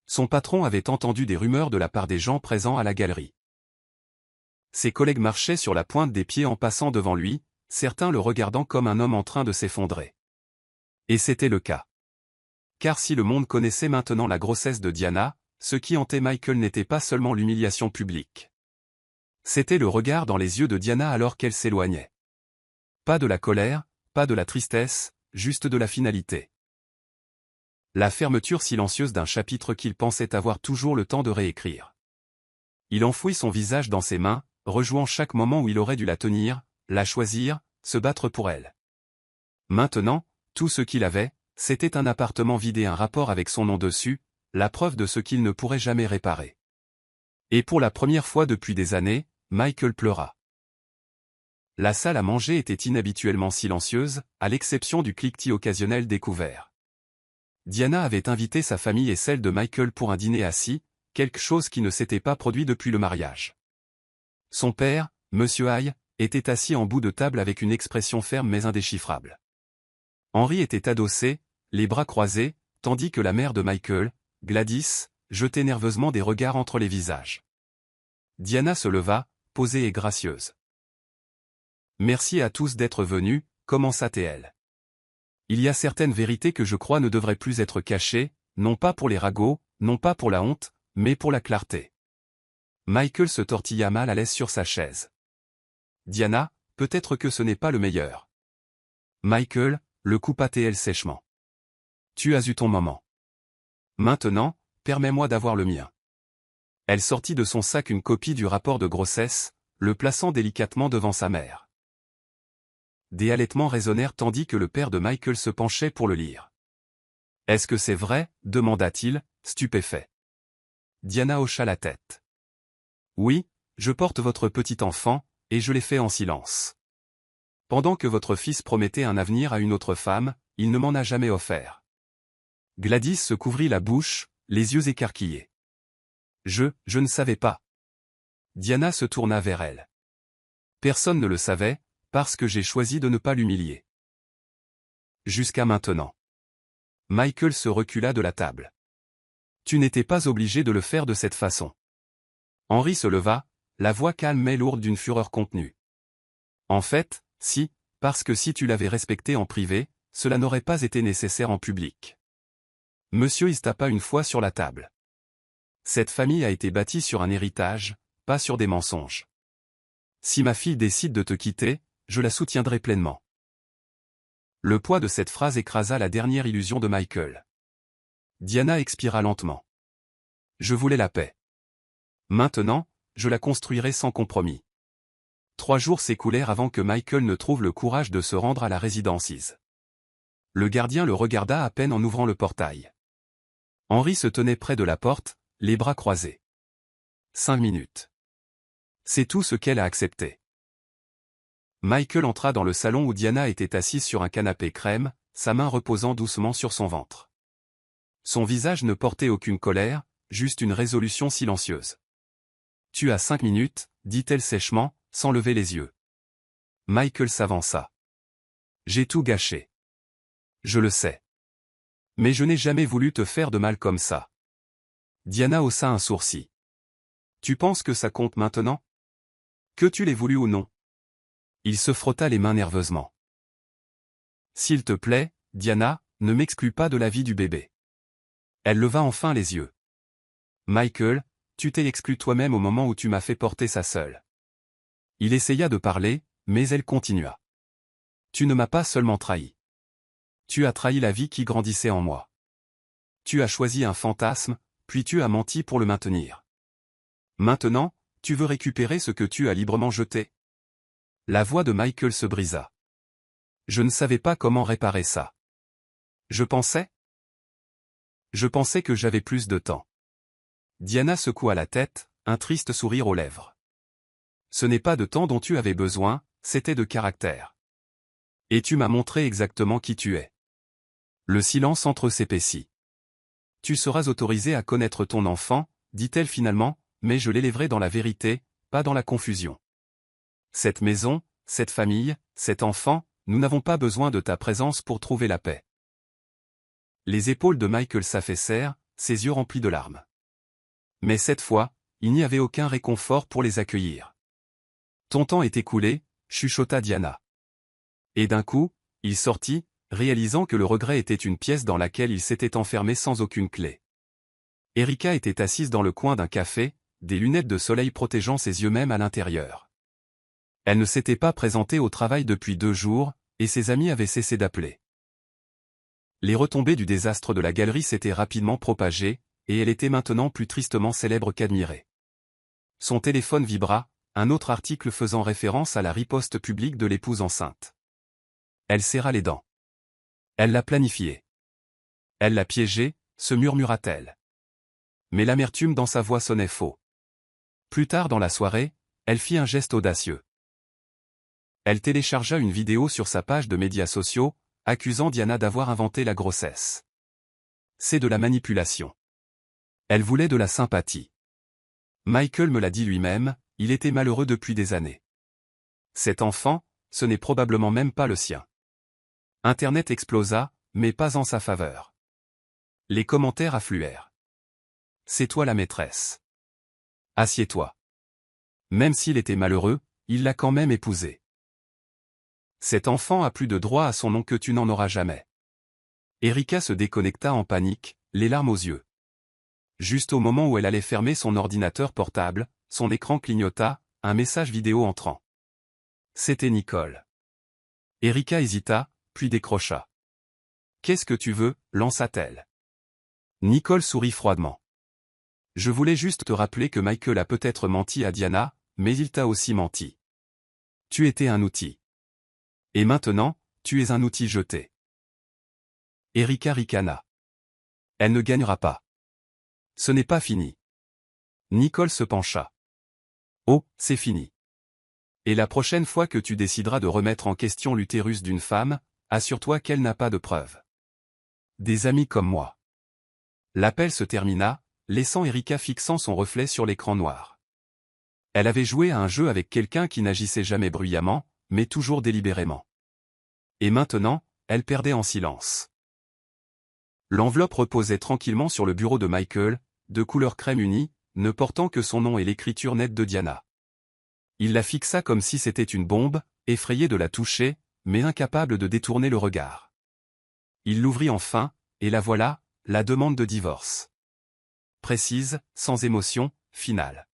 Son patron avait entendu des rumeurs de la part des gens présents à la galerie. Ses collègues marchaient sur la pointe des pieds en passant devant lui, certains le regardant comme un homme en train de s'effondrer. Et c'était le cas. Car si le monde connaissait maintenant la grossesse de Diana, ce qui hantait Michael n'était pas seulement l'humiliation publique. C'était le regard dans les yeux de Diana alors qu'elle s'éloignait. Pas de la colère, pas de la tristesse, juste de la finalité. La fermeture silencieuse d'un chapitre qu'il pensait avoir toujours le temps de réécrire. Il enfouit son visage dans ses mains, rejouant chaque moment où il aurait dû la tenir, la choisir, se battre pour elle. Maintenant, tout ce qu'il avait, c'était un appartement vide et un rapport avec son nom dessus, la preuve de ce qu'il ne pourrait jamais réparer. Et pour la première fois depuis des années, Michael pleura. La salle à manger était inhabituellement silencieuse, à l'exception du cliquetis occasionnel découvert. Diana avait invité sa famille et celle de Michael pour un dîner assis, quelque chose qui ne s'était pas produit depuis le mariage. Son père, Monsieur Haye, était assis en bout de table avec une expression ferme mais indéchiffrable. Henry était adossé, les bras croisés, tandis que la mère de Michael, Gladys, jetait nerveusement des regards entre les visages. Diana se leva, posée et gracieuse. « Merci à tous d'être venus », commença-t-elle. « Il y a certaines vérités que je crois ne devraient plus être cachées, non pas pour les ragots, non pas pour la honte, mais pour la clarté. » Michael se tortilla mal à l'aise sur sa chaise. « Diana, peut-être que ce n'est pas le meilleur. » Michael, le coupa-t-elle sèchement. « Tu as eu ton moment. Maintenant, permets-moi d'avoir le mien. » Elle sortit de son sac une copie du rapport de grossesse, le plaçant délicatement devant sa mère. Des halètements résonnèrent tandis que le père de Michael se penchait pour le lire. « Est-ce que c'est vrai » demanda-t-il, stupéfait. Diana hocha la tête. « Oui, je porte votre petit enfant, et je l'ai fait en silence. Pendant que votre fils promettait un avenir à une autre femme, il ne m'en a jamais offert. » Gladys se couvrit la bouche, les yeux écarquillés. « Je ne savais pas. » Diana se tourna vers elle. « Personne ne le savait, parce que j'ai choisi de ne pas l'humilier. Jusqu'à maintenant. » Michael se recula de la table. « Tu n'étais pas obligé de le faire de cette façon. » Henry se leva, la voix calme mais lourde d'une fureur contenue. « En fait, si, parce que si tu l'avais respecté en privé, cela n'aurait pas été nécessaire en public. » Monsieur Is tapa une fois sur la table. « Cette famille a été bâtie sur un héritage, pas sur des mensonges. Si ma fille décide de te quitter, je la soutiendrai pleinement. » Le poids de cette phrase écrasa la dernière illusion de Michael. Diana expira lentement. « Je voulais la paix. Maintenant, je la construirai sans compromis. » 3 jours s'écoulèrent avant que Michael ne trouve le courage de se rendre à la résidence Is. Le gardien le regarda à peine en ouvrant le portail. Henry se tenait près de la porte, les bras croisés. 5 minutes. C'est tout ce qu'elle a accepté. Michael entra dans le salon où Diana était assise sur un canapé crème, sa main reposant doucement sur son ventre. Son visage ne portait aucune colère, juste une résolution silencieuse. « Tu as 5 minutes, dit-elle sèchement, sans lever les yeux. Michael s'avança. J'ai tout gâché. Je le sais. Mais je n'ai jamais voulu te faire de mal comme ça. Diana haussa un sourcil. Tu penses que ça compte maintenant? Que tu l'aies voulu ou non? Il se frotta les mains nerveusement. S'il te plaît, Diana, ne m'exclus pas de la vie du bébé. Elle leva enfin les yeux. Michael, tu t'es exclu toi-même au moment où tu m'as fait porter ça seule. Il essaya de parler, mais elle continua. Tu ne m'as pas seulement trahi. Tu as trahi la vie qui grandissait en moi. Tu as choisi un fantasme, puis tu as menti pour le maintenir. Maintenant, tu veux récupérer ce que tu as librement jeté. La voix de Michael se brisa. Je ne savais pas comment réparer ça. Je pensais que j'avais plus de temps. Diana secoua la tête, un triste sourire aux lèvres. Ce n'est pas de temps dont tu avais besoin, c'était de caractère. Et tu m'as montré exactement qui tu es. Le silence entre s'épaissit. Tu seras autorisé à connaître ton enfant, dit-elle finalement, mais je l'élèverai dans la vérité, pas dans la confusion. Cette maison, cette famille, cet enfant, nous n'avons pas besoin de ta présence pour trouver la paix. Les épaules de Michael s'affaissèrent, ses yeux remplis de larmes. Mais cette fois, il n'y avait aucun réconfort pour les accueillir. Ton temps est écoulé, chuchota Diana. Et d'un coup, il sortit, réalisant que le regret était une pièce dans laquelle il s'était enfermé sans aucune clé. Erika était assise dans le coin d'un café, des lunettes de soleil protégeant ses yeux même à l'intérieur. Elle ne s'était pas présentée au travail depuis 2 jours, et ses amis avaient cessé d'appeler. Les retombées du désastre de la galerie s'étaient rapidement propagées, et elle était maintenant plus tristement célèbre qu'admirée. Son téléphone vibra, un autre article faisant référence à la riposte publique de l'épouse enceinte. Elle serra les dents. Elle l'a planifié. Elle l'a piégé, se murmura-t-elle. Mais l'amertume dans sa voix sonnait faux. Plus tard dans la soirée, elle fit un geste audacieux. Elle téléchargea une vidéo sur sa page de médias sociaux, accusant Diana d'avoir inventé la grossesse. C'est de la manipulation. Elle voulait de la sympathie. Michael me l'a dit lui-même, il était malheureux depuis des années. Cet enfant, ce n'est probablement même pas le sien. Internet explosa, mais pas en sa faveur. Les commentaires affluèrent. C'est toi la maîtresse. Assieds-toi. Même s'il était malheureux, il l'a quand même épousée. Cet enfant a plus de droit à son nom que tu n'en auras jamais. Erika se déconnecta en panique, les larmes aux yeux. Juste au moment où elle allait fermer son ordinateur portable, son écran clignota, un message vidéo entrant. C'était Nicole. Erika hésita, puis décrocha. Qu'est-ce que tu veux, lança-t-elle. Nicole sourit froidement. Je voulais juste te rappeler que Michael a peut-être menti à Diana, mais il t'a aussi menti. Tu étais un outil. Et maintenant, tu es un outil jeté. Erika ricana. Elle ne gagnera pas. Ce n'est pas fini. Nicole se pencha. Oh, c'est fini. Et la prochaine fois que tu décideras de remettre en question l'utérus d'une femme, assure-toi qu'elle n'a pas de preuves. Des amis comme moi. L'appel se termina, laissant Erika fixant son reflet sur l'écran noir. Elle avait joué à un jeu avec quelqu'un qui n'agissait jamais bruyamment, mais toujours délibérément. Et maintenant, elle perdait en silence. L'enveloppe reposait tranquillement sur le bureau de Michael, de couleur crème unie, ne portant que son nom et l'écriture nette de Diana. Il la fixa comme si c'était une bombe, effrayé de la toucher, mais incapable de détourner le regard. Il l'ouvrit enfin, et la voilà, la demande de divorce. Précise, sans émotion, finale.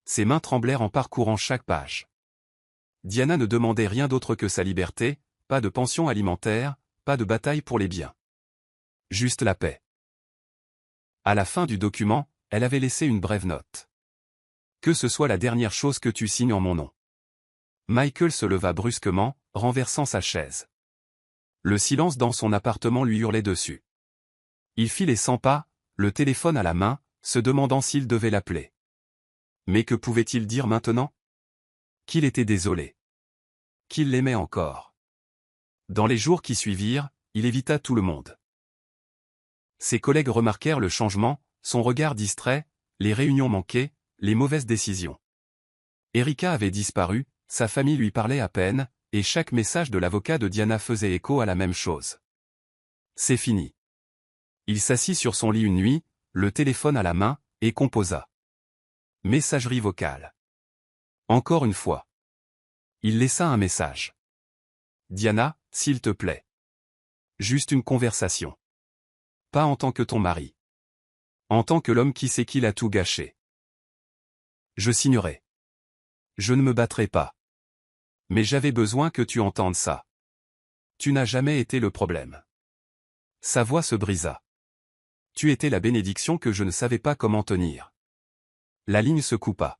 Ses mains tremblèrent en parcourant chaque page. Diana ne demandait rien d'autre que sa liberté, pas de pension alimentaire, pas de bataille pour les biens. Juste la paix. À la fin du document, elle avait laissé une brève note. Que ce soit la dernière chose que tu signes en mon nom. Michael se leva brusquement, renversant sa chaise. Le silence dans son appartement lui hurlait dessus. Il fit les 100 pas, le téléphone à la main, se demandant s'il devait l'appeler. Mais que pouvait-il dire maintenant? Qu'il était désolé. Qu'il l'aimait encore. Dans les jours qui suivirent, il évita tout le monde. Ses collègues remarquèrent le changement, son regard distrait, les réunions manquées, les mauvaises décisions. Erika avait disparu, sa famille lui parlait à peine, et chaque message de l'avocat de Diana faisait écho à la même chose. C'est fini. Il s'assit sur son lit une nuit, le téléphone à la main, et composa. Messagerie vocale. Encore une fois. Il laissa un message. Diana, s'il te plaît. Juste une conversation. Pas en tant que ton mari. En tant que l'homme qui sait qu'il a tout gâché. Je signerai. Je ne me battrai pas. Mais j'avais besoin que tu entendes ça. Tu n'as jamais été le problème. Sa voix se brisa. Tu étais la bénédiction que je ne savais pas comment tenir. La ligne se coupa.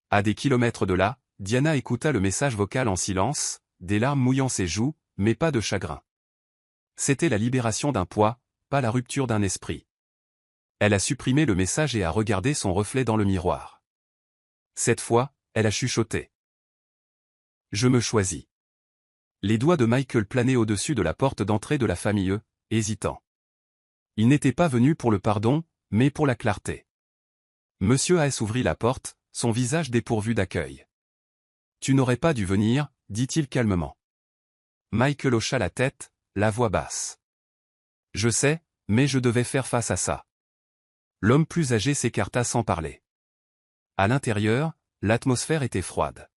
À des kilomètres de là, Diana écouta le message vocal en silence, des larmes mouillant ses joues, mais pas de chagrin. C'était la libération d'un poids, pas la rupture d'un esprit. Elle a supprimé le message et a regardé son reflet dans le miroir. Cette fois, elle a chuchoté. Je me choisis. Les doigts de Michael planaient au-dessus de la porte d'entrée de la famille, hésitant. Il n'était pas venu pour le pardon, mais pour la clarté. Monsieur Hayes ouvrit la porte, son visage dépourvu d'accueil. Tu n'aurais pas dû venir, dit-il calmement. Michael hocha la tête, la voix basse. Je sais, mais je devais faire face à ça. L'homme plus âgé s'écarta sans parler. À l'intérieur, l'atmosphère était froide.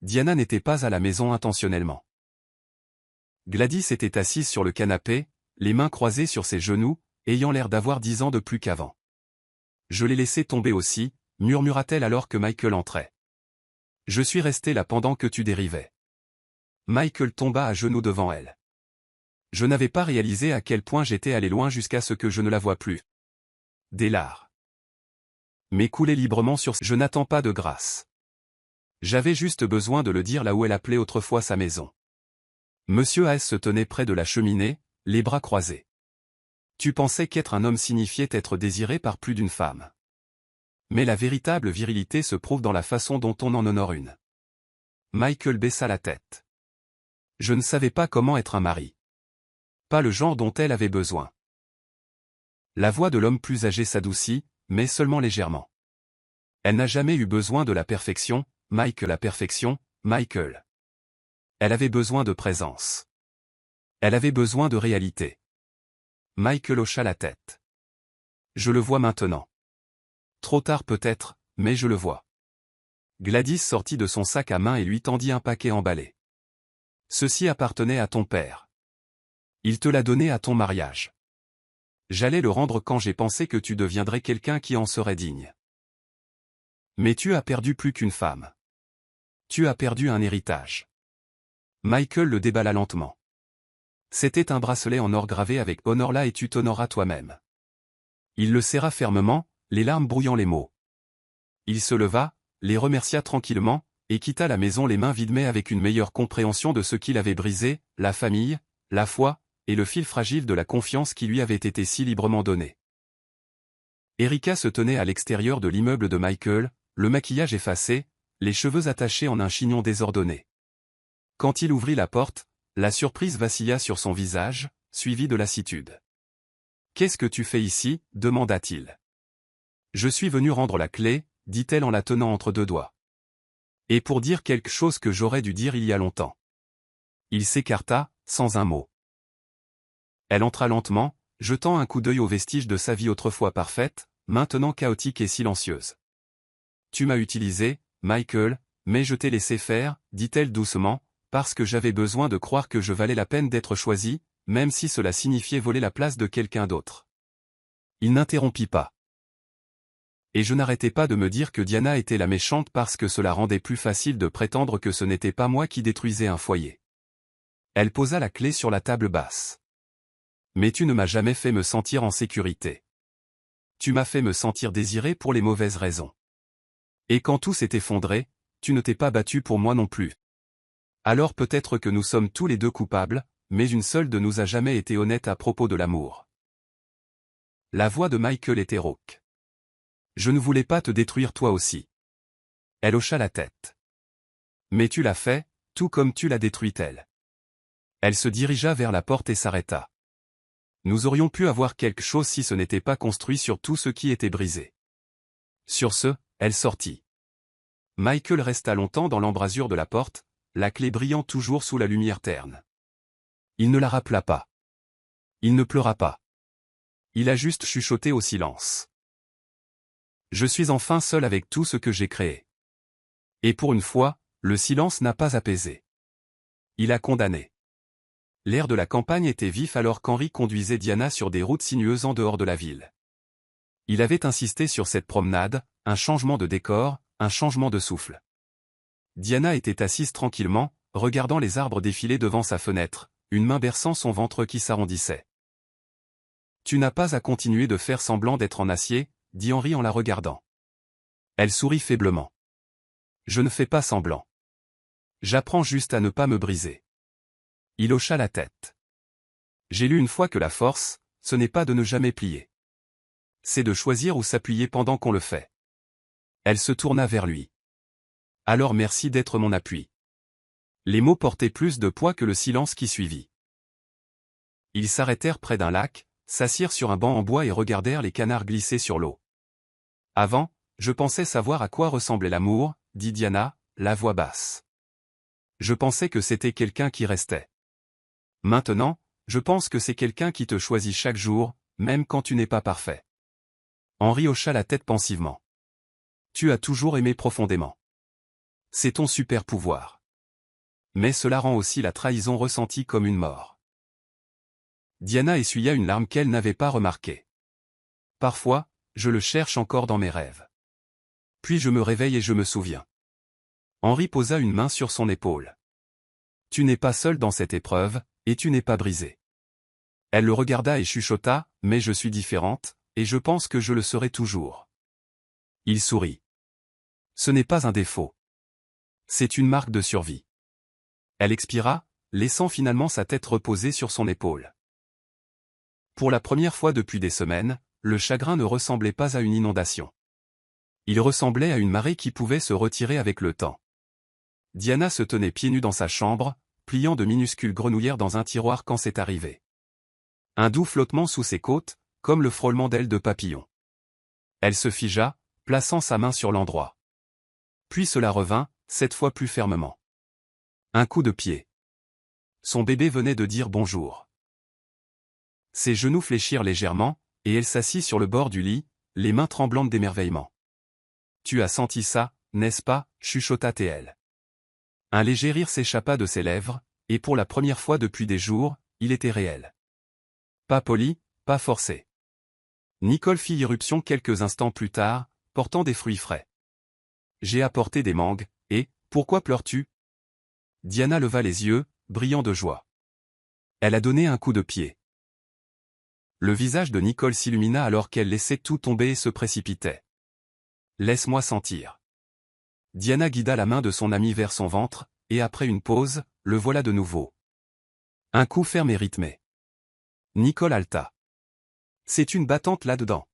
Diana n'était pas à la maison intentionnellement. Gladys était assise sur le canapé, les mains croisées sur ses genoux, ayant l'air d'avoir 10 ans de plus qu'avant. Je l'ai laissé tomber aussi, murmura-t-elle alors que Michael entrait. Je suis resté là pendant que tu dérivais. Michael tomba à genoux devant elle. Je n'avais pas réalisé à quel point j'étais allé loin jusqu'à ce que je ne la voie plus. Des larmes. Mais coulaient librement sur... Je n'attends pas de grâce. J'avais juste besoin de le dire là où elle appelait autrefois sa maison. Monsieur Hayes se tenait près de la cheminée, les bras croisés. Tu pensais qu'être un homme signifiait être désiré par plus d'une femme. Mais la véritable virilité se prouve dans la façon dont on en honore une. Michael baissa la tête. Je ne savais pas comment être un mari. Pas le genre dont elle avait besoin. La voix de l'homme plus âgé s'adoucit, mais seulement légèrement. Elle n'a jamais eu besoin de la perfection, la perfection, Michael. Elle avait besoin de présence. Elle avait besoin de réalité. Michael hocha la tête. Je le vois maintenant. Trop tard peut-être, mais je le vois. Gladys sortit de son sac à main et lui tendit un paquet emballé. Ceci appartenait à ton père. Il te l'a donné à ton mariage. J'allais le rendre quand j'ai pensé que tu deviendrais quelqu'un qui en serait digne. Mais tu as perdu plus qu'une femme. Tu as perdu un héritage. Michael le déballa lentement. C'était un bracelet en or gravé avec « Honore-la et tu t'honoreras toi-même ». Il le serra fermement, les larmes brouillant les mots. Il se leva, les remercia tranquillement, et quitta la maison les mains vides mais avec une meilleure compréhension de ce qu'il avait brisé, la famille, la foi, et le fil fragile de la confiance qui lui avait été si librement donné. Erika se tenait à l'extérieur de l'immeuble de Michael, le maquillage effacé, les cheveux attachés en un chignon désordonné. Quand il ouvrit la porte, la surprise vacilla sur son visage, suivie de lassitude. « Qu'est-ce que tu fais ici » demanda-t-il. « Je suis venu rendre la clé » dit-elle en la tenant entre deux doigts. « Et pour dire quelque chose que j'aurais dû dire il y a longtemps. » Il s'écarta, sans un mot. Elle entra lentement, jetant un coup d'œil aux vestiges de sa vie autrefois parfaite, maintenant chaotique et silencieuse. « Tu m'as utilisé, Michael, mais je t'ai laissé faire, dit-elle doucement, parce que j'avais besoin de croire que je valais la peine d'être choisi, même si cela signifiait voler la place de quelqu'un d'autre. » Il n'interrompit pas. Et je n'arrêtais pas de me dire que Diana était la méchante parce que cela rendait plus facile de prétendre que ce n'était pas moi qui détruisais un foyer. Elle posa la clé sur la table basse. Mais tu ne m'as jamais fait me sentir en sécurité. Tu m'as fait me sentir désiré pour les mauvaises raisons. Et quand tout s'est effondré, tu ne t'es pas battu pour moi non plus. Alors peut-être que nous sommes tous les deux coupables, mais une seule de nous a jamais été honnête à propos de l'amour. La voix de Michael était rauque. Je ne voulais pas te détruire toi aussi. Elle hocha la tête. Mais tu l'as fait, tout comme tu l'as détruite elle. Elle se dirigea vers la porte et s'arrêta. Nous aurions pu avoir quelque chose si ce n'était pas construit sur tout ce qui était brisé. Sur ce, elle sortit. Michael resta longtemps dans l'embrasure de la porte, la clé brillant toujours sous la lumière terne. Il ne la rappela pas. Il ne pleura pas. Il a juste chuchoté au silence. Je suis enfin seul avec tout ce que j'ai créé. Et pour une fois, le silence n'a pas apaisé. Il a condamné. L'air de la campagne était vif alors qu'Henri conduisait Diana sur des routes sinueuses en dehors de la ville. Il avait insisté sur cette promenade, un changement de décor, un changement de souffle. Diana était assise tranquillement, regardant les arbres défiler devant sa fenêtre, une main berçant son ventre qui s'arrondissait. « Tu n'as pas à continuer de faire semblant d'être en acier, » dit Henri en la regardant. Elle sourit faiblement. « Je ne fais pas semblant. J'apprends juste à ne pas me briser. » Il hocha la tête. « J'ai lu une fois que la force, ce n'est pas de ne jamais plier. C'est de choisir où s'appuyer pendant qu'on le fait. » Elle se tourna vers lui. « Alors merci d'être mon appui. » Les mots portaient plus de poids que le silence qui suivit. Ils s'arrêtèrent près d'un lac, s'assirent sur un banc en bois et regardèrent les canards glisser sur l'eau. « Avant, je pensais savoir à quoi ressemblait l'amour, » dit Diana, la voix basse. « Je pensais que c'était quelqu'un qui restait. Maintenant, je pense que c'est quelqu'un qui te choisit chaque jour, même quand tu n'es pas parfait. » Henri hocha la tête pensivement. « Tu as toujours aimé profondément. C'est ton super pouvoir. Mais cela rend aussi la trahison ressentie comme une mort. » Diana essuya une larme qu'elle n'avait pas remarquée. « Parfois, je le cherche encore dans mes rêves. Puis je me réveille et je me souviens. » Henri posa une main sur son épaule. « Tu n'es pas seul dans cette épreuve, et tu n'es pas brisé. » Elle le regarda et chuchota, « Mais je suis différente, et je pense que je le serai toujours. » Il sourit. « Ce n'est pas un défaut. C'est une marque de survie. » Elle expira, laissant finalement sa tête reposer sur son épaule. Pour la première fois depuis des semaines, le chagrin ne ressemblait pas à une inondation. Il ressemblait à une marée qui pouvait se retirer avec le temps. Diana se tenait pieds nus dans sa chambre, pliant de minuscules grenouillères dans un tiroir quand c'est arrivé. Un doux flottement sous ses côtes, comme le frôlement d'ailes de papillon. Elle se figea, plaçant sa main sur l'endroit. Puis cela revint, cette fois plus fermement. Un coup de pied. Son bébé venait de dire bonjour. Ses genoux fléchirent légèrement, et elle s'assit sur le bord du lit, les mains tremblantes d'émerveillement. « Tu as senti ça, n'est-ce pas » chuchota-t-elle. Un léger rire s'échappa de ses lèvres, et pour la première fois depuis des jours, il était réel. Pas poli, pas forcé. Nicole fit irruption quelques instants plus tard, portant des fruits frais. « J'ai apporté des mangues, et, pourquoi pleures-tu » Diana leva les yeux, brillant de joie. Elle a donné un coup de pied. Le visage de Nicole s'illumina alors qu'elle laissait tout tomber et se précipitait. « Laisse-moi sentir. » Diana guida la main de son amie vers son ventre, et après une pause, le voilà de nouveau. Un coup ferme et rythmé. Nicole haleta. « C'est une battante là-dedans. »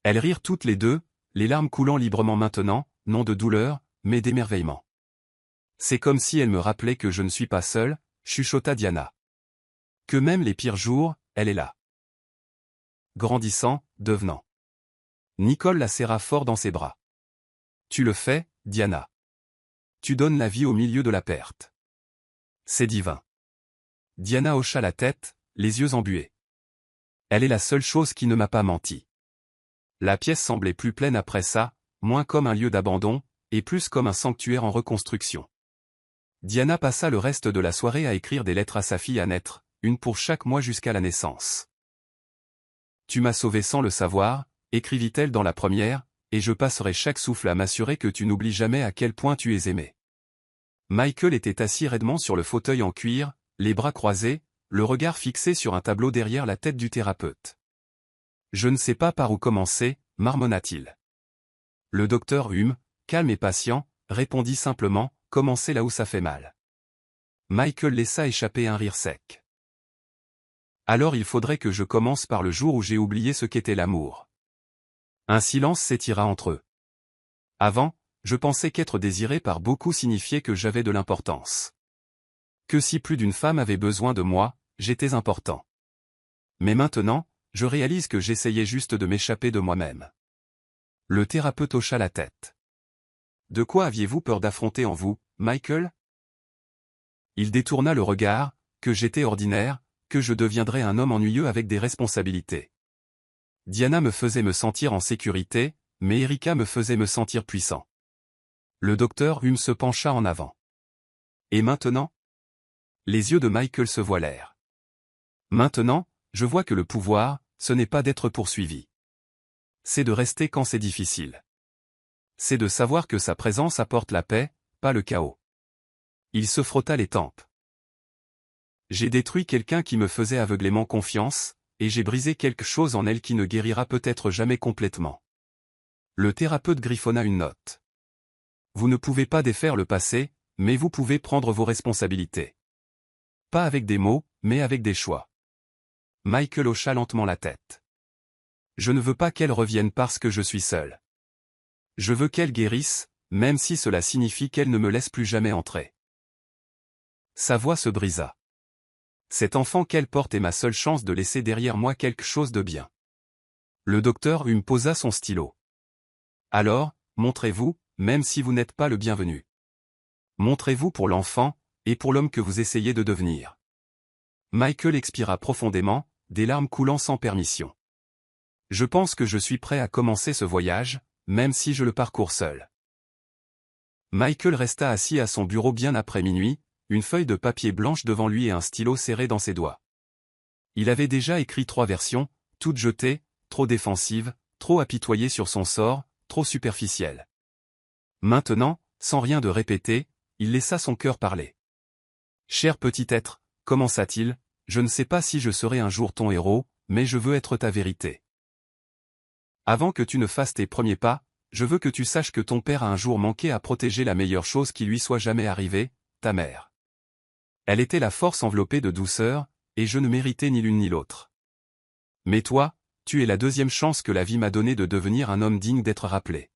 Elles rirent toutes les deux, les larmes coulant librement maintenant, non de douleur, mais d'émerveillement. « C'est comme si elle me rappelait que je ne suis pas seule, » chuchota Diana. « Que même les pires jours, elle est là. » Grandissant, devenant. Nicole la serra fort dans ses bras. « Tu le fais, Diana. Tu donnes la vie au milieu de la perte. C'est divin. » Diana hocha la tête, les yeux embués. « Elle est la seule chose qui ne m'a pas menti. » La pièce semblait plus pleine après ça, moins comme un lieu d'abandon, et plus comme un sanctuaire en reconstruction. Diana passa le reste de la soirée à écrire des lettres à sa fille à naître, une pour chaque mois jusqu'à la naissance. « Tu m'as sauvé sans le savoir », écrivit-elle dans la première, « et je passerai chaque souffle à m'assurer que tu n'oublies jamais à quel point tu es aimé. » Michael était assis raidement sur le fauteuil en cuir, les bras croisés, le regard fixé sur un tableau derrière la tête du thérapeute. « Je ne sais pas par où commencer, » marmonna-t-il. Le docteur Hume, calme et patient, répondit simplement, « Commencez là où ça fait mal. » Michael laissa échapper un rire sec. « Alors il faudrait que je commence par le jour où j'ai oublié ce qu'était l'amour. » Un silence s'étira entre eux. « Avant, je pensais qu'être désiré par beaucoup signifiait que j'avais de l'importance. Que si plus d'une femme avait besoin de moi, j'étais important. Mais maintenant, je réalise que j'essayais juste de m'échapper de moi-même. » Le thérapeute hocha la tête. « De quoi aviez-vous peur d'affronter en vous, Michael? Il détourna le regard, que j'étais ordinaire, que je deviendrais un homme ennuyeux avec des responsabilités. Diana me faisait me sentir en sécurité, mais Erika me faisait me sentir puissant. Le docteur Hume se pencha en avant. Et maintenant? Les yeux de Michael se voilèrent. Maintenant, je vois que le pouvoir, ce n'est pas d'être poursuivi. C'est de rester quand c'est difficile. C'est de savoir que sa présence apporte la paix, pas le chaos. Il se frotta les tempes. J'ai détruit quelqu'un qui me faisait aveuglément confiance, et j'ai brisé quelque chose en elle qui ne guérira peut-être jamais complètement. Le thérapeute griffonna une note. Vous ne pouvez pas défaire le passé, mais vous pouvez prendre vos responsabilités. Pas avec des mots, mais avec des choix. Michael hocha lentement la tête. Je ne veux pas qu'elle revienne parce que je suis seul. Je veux qu'elle guérisse, même si cela signifie qu'elle ne me laisse plus jamais entrer. Sa voix se brisa. Cet enfant qu'elle porte est ma seule chance de laisser derrière moi quelque chose de bien. Le docteur Hume posa son stylo. Alors, montrez-vous, même si vous n'êtes pas le bienvenu. Montrez-vous pour l'enfant, et pour l'homme que vous essayez de devenir. Michael expira profondément, des larmes coulant sans permission. Je pense que je suis prêt à commencer ce voyage, même si je le parcours seul. Michael resta assis à son bureau bien après minuit, une feuille de papier blanche devant lui et un stylo serré dans ses doigts. Il avait déjà écrit 3 versions, toutes jetées, trop défensives, trop apitoyées sur son sort, trop superficielles. Maintenant, sans rien de répéter, il laissa son cœur parler. « Cher petit être, commença-t-il, je ne sais pas si je serai un jour ton héros, mais je veux être ta vérité. Avant que tu ne fasses tes premiers pas, je veux que tu saches que ton père a un jour manqué à protéger la meilleure chose qui lui soit jamais arrivée, ta mère. Elle était la force enveloppée de douceur, et je ne méritais ni l'une ni l'autre. Mais toi, tu es la deuxième chance que la vie m'a donnée de devenir un homme digne d'être rappelé. »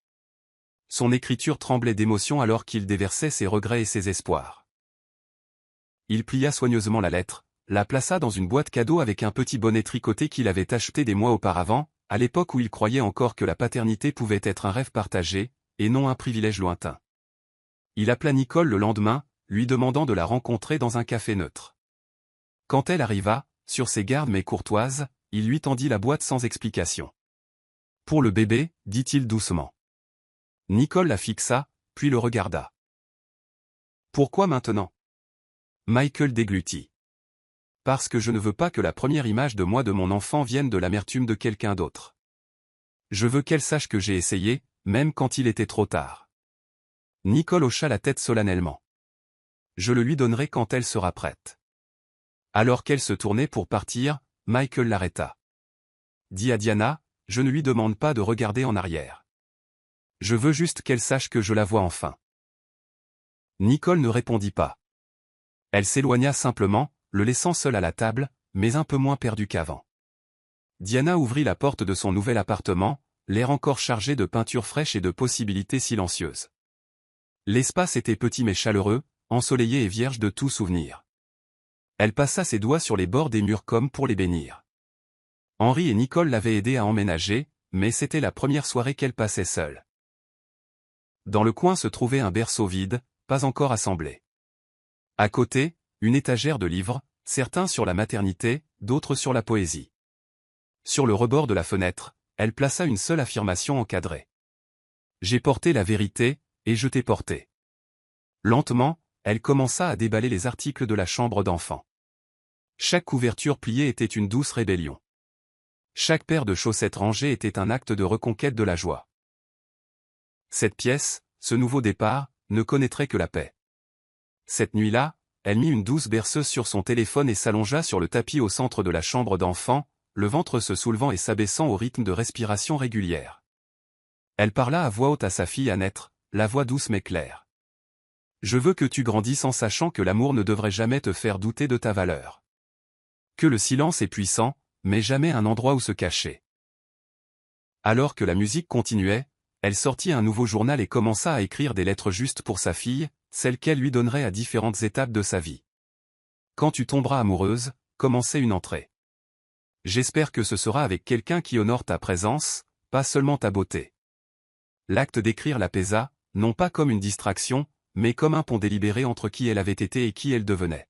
Son écriture tremblait d'émotion alors qu'il déversait ses regrets et ses espoirs. Il plia soigneusement la lettre, la plaça dans une boîte cadeau avec un petit bonnet tricoté qu'il avait acheté des mois auparavant, à l'époque où il croyait encore que la paternité pouvait être un rêve partagé, et non un privilège lointain. Il appela Nicole le lendemain, lui demandant de la rencontrer dans un café neutre. Quand elle arriva, sur ses gardes mais courtoises, il lui tendit la boîte sans explication. « Pour le bébé, dit-il doucement. » Nicole la fixa, puis le regarda. « Pourquoi maintenant ?» Michael déglutit. « Parce que je ne veux pas que la première image de moi de mon enfant vienne de l'amertume de quelqu'un d'autre. Je veux qu'elle sache que j'ai essayé, même quand il était trop tard. » Nicole hocha la tête solennellement. « Je le lui donnerai quand elle sera prête. » Alors qu'elle se tournait pour partir, Michael l'arrêta. « Dis à Diana, je ne lui demande pas de regarder en arrière. Je veux juste qu'elle sache que je la vois enfin. » Nicole ne répondit pas. Elle s'éloigna simplement, le laissant seul à la table, mais un peu moins perdu qu'avant. Diana ouvrit la porte de son nouvel appartement, l'air encore chargé de peintures fraîches et de possibilités silencieuses. L'espace était petit mais chaleureux, ensoleillé et vierge de tout souvenir. Elle passa ses doigts sur les bords des murs comme pour les bénir. Henri et Nicole l'avaient aidée à emménager, mais c'était la première soirée qu'elle passait seule. Dans le coin se trouvait un berceau vide, pas encore assemblé. À côté, une étagère de livres, certains sur la maternité, d'autres sur la poésie. Sur le rebord de la fenêtre, elle plaça une seule affirmation encadrée. « J'ai porté la vérité, et je t'ai porté. » Lentement, elle commença à déballer les articles de la chambre d'enfant. Chaque couverture pliée était une douce rébellion. Chaque paire de chaussettes rangées était un acte de reconquête de la joie. Cette pièce, ce nouveau départ, ne connaîtrait que la paix. Cette nuit-là, elle mit une douce berceuse sur son téléphone et s'allongea sur le tapis au centre de la chambre d'enfant, le ventre se soulevant et s'abaissant au rythme de respiration régulière. Elle parla à voix haute à sa fille à naître, la voix douce mais claire. « Je veux que tu grandisses en sachant que l'amour ne devrait jamais te faire douter de ta valeur. Que le silence est puissant, mais jamais un endroit où se cacher. » Alors que la musique continuait, elle sortit un nouveau journal et commença à écrire des lettres justes pour sa fille, celles qu'elle lui donnerait à différentes étapes de sa vie. « Quand tu tomberas amoureuse, commençait une entrée. J'espère que ce sera avec quelqu'un qui honore ta présence, pas seulement ta beauté. » L'acte d'écrire l'apaisa, non pas comme une distraction, mais comme un pont délibéré entre qui elle avait été et qui elle devenait.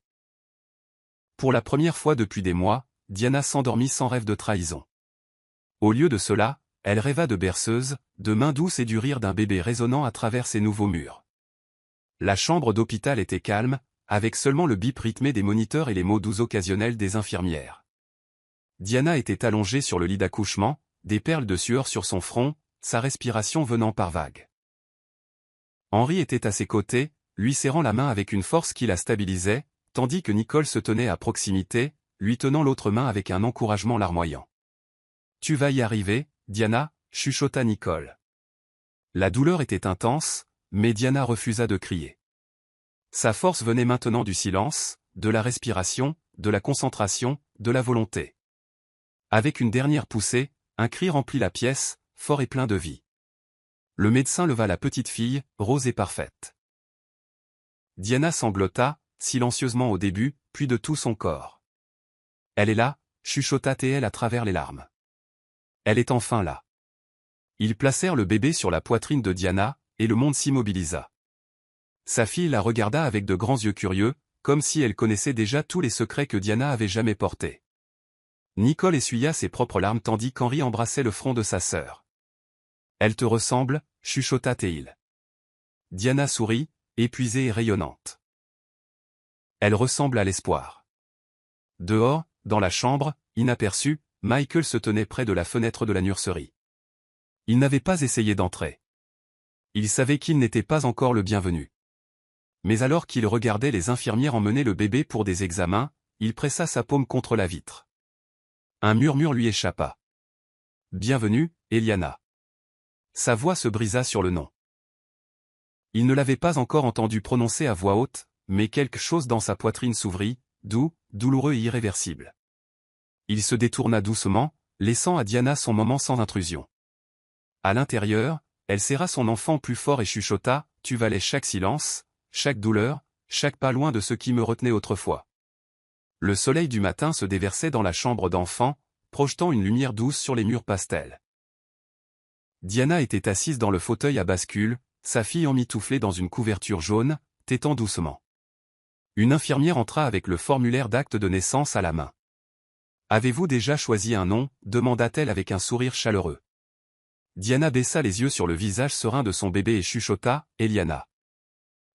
Pour la première fois depuis des mois, Diana s'endormit sans rêve de trahison. Au lieu de cela, elle rêva de berceuse, de mains douces et du rire d'un bébé résonnant à travers ses nouveaux murs. La chambre d'hôpital était calme, avec seulement le bip rythmé des moniteurs et les mots doux occasionnels des infirmières. Diana était allongée sur le lit d'accouchement, des perles de sueur sur son front, sa respiration venant par vagues. Henri était à ses côtés, lui serrant la main avec une force qui la stabilisait, tandis que Nicole se tenait à proximité, lui tenant l'autre main avec un encouragement larmoyant. « Tu vas y arriver, Diana » chuchota Nicole. La douleur était intense, mais Diana refusa de crier. Sa force venait maintenant du silence, de la respiration, de la concentration, de la volonté. Avec une dernière poussée, un cri remplit la pièce, fort et plein de vie. Le médecin leva la petite fille, rose et parfaite. Diana sanglota, silencieusement au début, puis de tout son corps. « Elle est là » chuchota-t-elle à travers les larmes. « Elle est enfin là. » Ils placèrent le bébé sur la poitrine de Diana, et le monde s'immobilisa. Sa fille la regarda avec de grands yeux curieux, comme si elle connaissait déjà tous les secrets que Diana avait jamais portés. Nicole essuya ses propres larmes tandis qu'Henri embrassait le front de sa sœur. « Elle te ressemble » chuchota-t-il. Diana sourit, épuisée et rayonnante. « Elle ressemble à l'espoir. » Dehors, dans la chambre, inaperçu, Michael se tenait près de la fenêtre de la nurserie. Il n'avait pas essayé d'entrer. Il savait qu'il n'était pas encore le bienvenu. Mais alors qu'il regardait les infirmières emmener le bébé pour des examens, il pressa sa paume contre la vitre. Un murmure lui échappa. « Bienvenue, Eliana. » Sa voix se brisa sur le nom. Il ne l'avait pas encore entendu prononcer à voix haute, mais quelque chose dans sa poitrine s'ouvrit, doux, douloureux et irréversible. Il se détourna doucement, laissant à Diana son moment sans intrusion. À l'intérieur, elle serra son enfant plus fort et chuchota, « Tu valais chaque silence, chaque douleur, chaque pas loin de ce qui me retenait autrefois. » Le soleil du matin se déversait dans la chambre d'enfant, projetant une lumière douce sur les murs pastels. Diana était assise dans le fauteuil à bascule, sa fille emmitouflée dans une couverture jaune, tétant doucement. Une infirmière entra avec le formulaire d'acte de naissance à la main. « Avez-vous déjà choisi un nom » demanda-t-elle avec un sourire chaleureux. Diana baissa les yeux sur le visage serein de son bébé et chuchota, « Eliana. »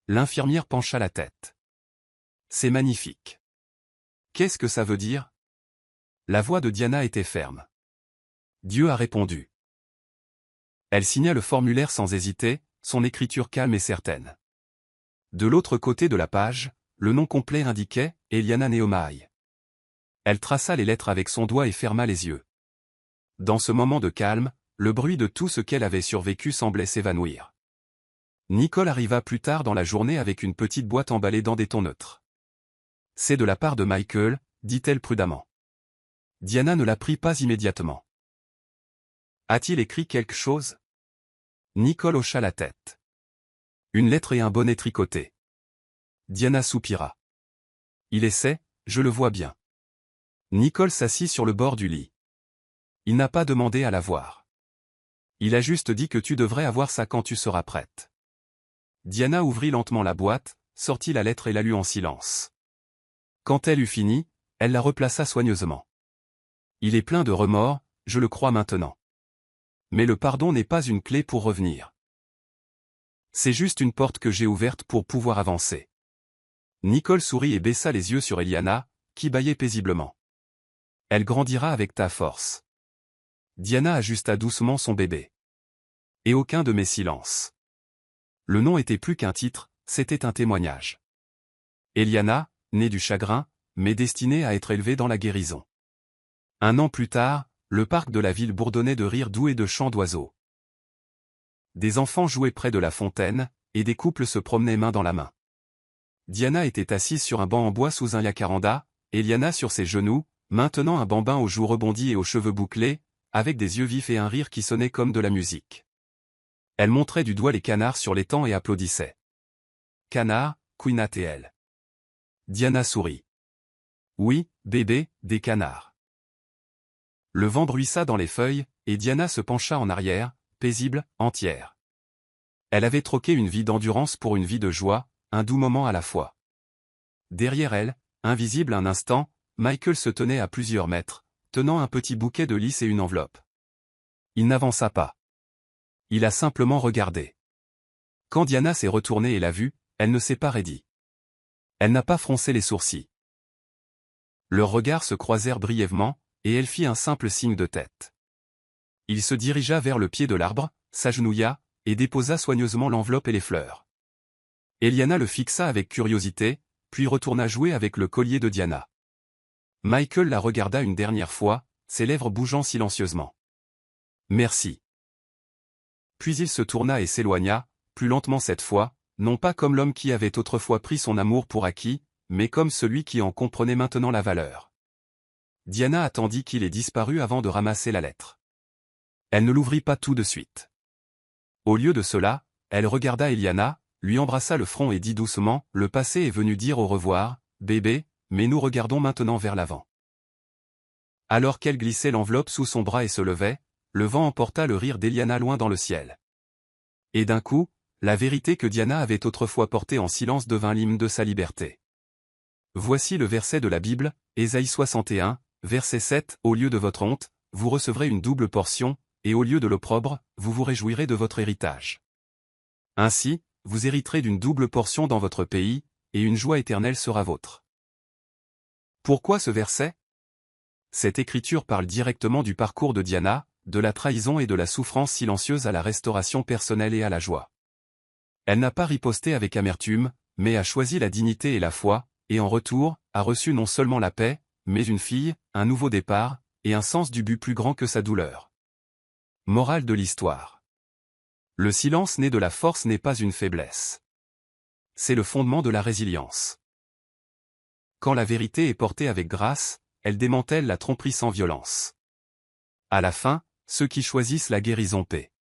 L'infirmière pencha la tête. « C'est magnifique. » « Qu'est-ce que ça veut dire » La voix de Diana était ferme. « Dieu a répondu. » Elle signa le formulaire sans hésiter, son écriture calme et certaine. De l'autre côté de la page, le nom complet indiquait « Eliana Neomai ». Elle traça les lettres avec son doigt et ferma les yeux. Dans ce moment de calme, le bruit de tout ce qu'elle avait survécu semblait s'évanouir. Nicole arriva plus tard dans la journée avec une petite boîte emballée dans des tons neutres. « C'est de la part de Michael » dit-elle prudemment. Diana ne la prit pas immédiatement. « A-t-il écrit quelque chose » Nicole hocha la tête. « Une lettre et un bonnet tricoté. » Diana soupira. « Il essaie, je le vois bien. » Nicole s'assit sur le bord du lit. « Il n'a pas demandé à la voir. Il a juste dit que tu devrais avoir ça quand tu seras prête. » Diana ouvrit lentement la boîte, sortit la lettre et la lut en silence. Quand elle eut fini, elle la replaça soigneusement. « Il est plein de remords, je le crois maintenant. Mais le pardon n'est pas une clé pour revenir. C'est juste une porte que j'ai ouverte pour pouvoir avancer. » Nicole sourit et baissa les yeux sur Eliana, qui bâillait paisiblement. « Elle grandira avec ta force. » Diana ajusta doucement son bébé. Et aucun de mes silences. Le nom était plus qu'un titre, c'était un témoignage. Eliana, née du chagrin, mais destinée à être élevée dans la guérison. Un an plus tard, le parc de la ville bourdonnait de rires doux et de chants d'oiseaux. Des enfants jouaient près de la fontaine, et des couples se promenaient main dans la main. Diana était assise sur un banc en bois sous un jacaranda, Eliana sur ses genoux, maintenant un bambin aux joues rebondies et aux cheveux bouclés, avec des yeux vifs et un rire qui sonnait comme de la musique. Elle montrait du doigt les canards sur l'étang et applaudissait. « Canards, couinat-elle. » Diana sourit. « Oui, bébé, des canards. » Le vent bruissa dans les feuilles, et Diana se pencha en arrière, paisible, entière. Elle avait troqué une vie d'endurance pour une vie de joie, un doux moment à la fois. Derrière elle, invisible un instant, Michael se tenait à plusieurs mètres, tenant un petit bouquet de lys et une enveloppe. Il n'avança pas. Il a simplement regardé. Quand Diana s'est retournée et l'a vue, elle ne s'est pas raidie. Elle n'a pas froncé les sourcils. Leurs regards se croisèrent brièvement, et elle fit un simple signe de tête. Il se dirigea vers le pied de l'arbre, s'agenouilla, et déposa soigneusement l'enveloppe et les fleurs. Eliana le fixa avec curiosité, puis retourna jouer avec le collier de Diana. Michael la regarda une dernière fois, ses lèvres bougeant silencieusement. « Merci. » Puis il se tourna et s'éloigna, plus lentement cette fois, non pas comme l'homme qui avait autrefois pris son amour pour acquis, mais comme celui qui en comprenait maintenant la valeur. Diana attendit qu'il ait disparu avant de ramasser la lettre. Elle ne l'ouvrit pas tout de suite. Au lieu de cela, elle regarda Eliana, lui embrassa le front et dit doucement, « Le passé est venu dire au revoir, bébé, mais nous regardons maintenant vers l'avant. » Alors qu'elle glissait l'enveloppe sous son bras et se levait, le vent emporta le rire d'Eliana loin dans le ciel. Et d'un coup, la vérité que Diana avait autrefois portée en silence devint l'hymne de sa liberté. Voici le verset de la Bible, Ésaïe 61, verset 7, « Au lieu de votre honte, vous recevrez une double portion, et au lieu de l'opprobre, vous vous réjouirez de votre héritage. Ainsi, vous hériterez d'une double portion dans votre pays, et une joie éternelle sera vôtre. » Pourquoi ce verset? Cette écriture parle directement du parcours de Diana, de la trahison et de la souffrance silencieuse à la restauration personnelle et à la joie. Elle n'a pas riposté avec amertume, mais a choisi la dignité et la foi, et en retour, a reçu non seulement la paix, mais une fille, un nouveau départ, et un sens du but plus grand que sa douleur. Morale de l'histoire. Le silence né de la force n'est pas une faiblesse. C'est le fondement de la résilience. Quand la vérité est portée avec grâce, elle démantèle la tromperie sans violence. À la fin, ceux qui choisissent la guérison paient.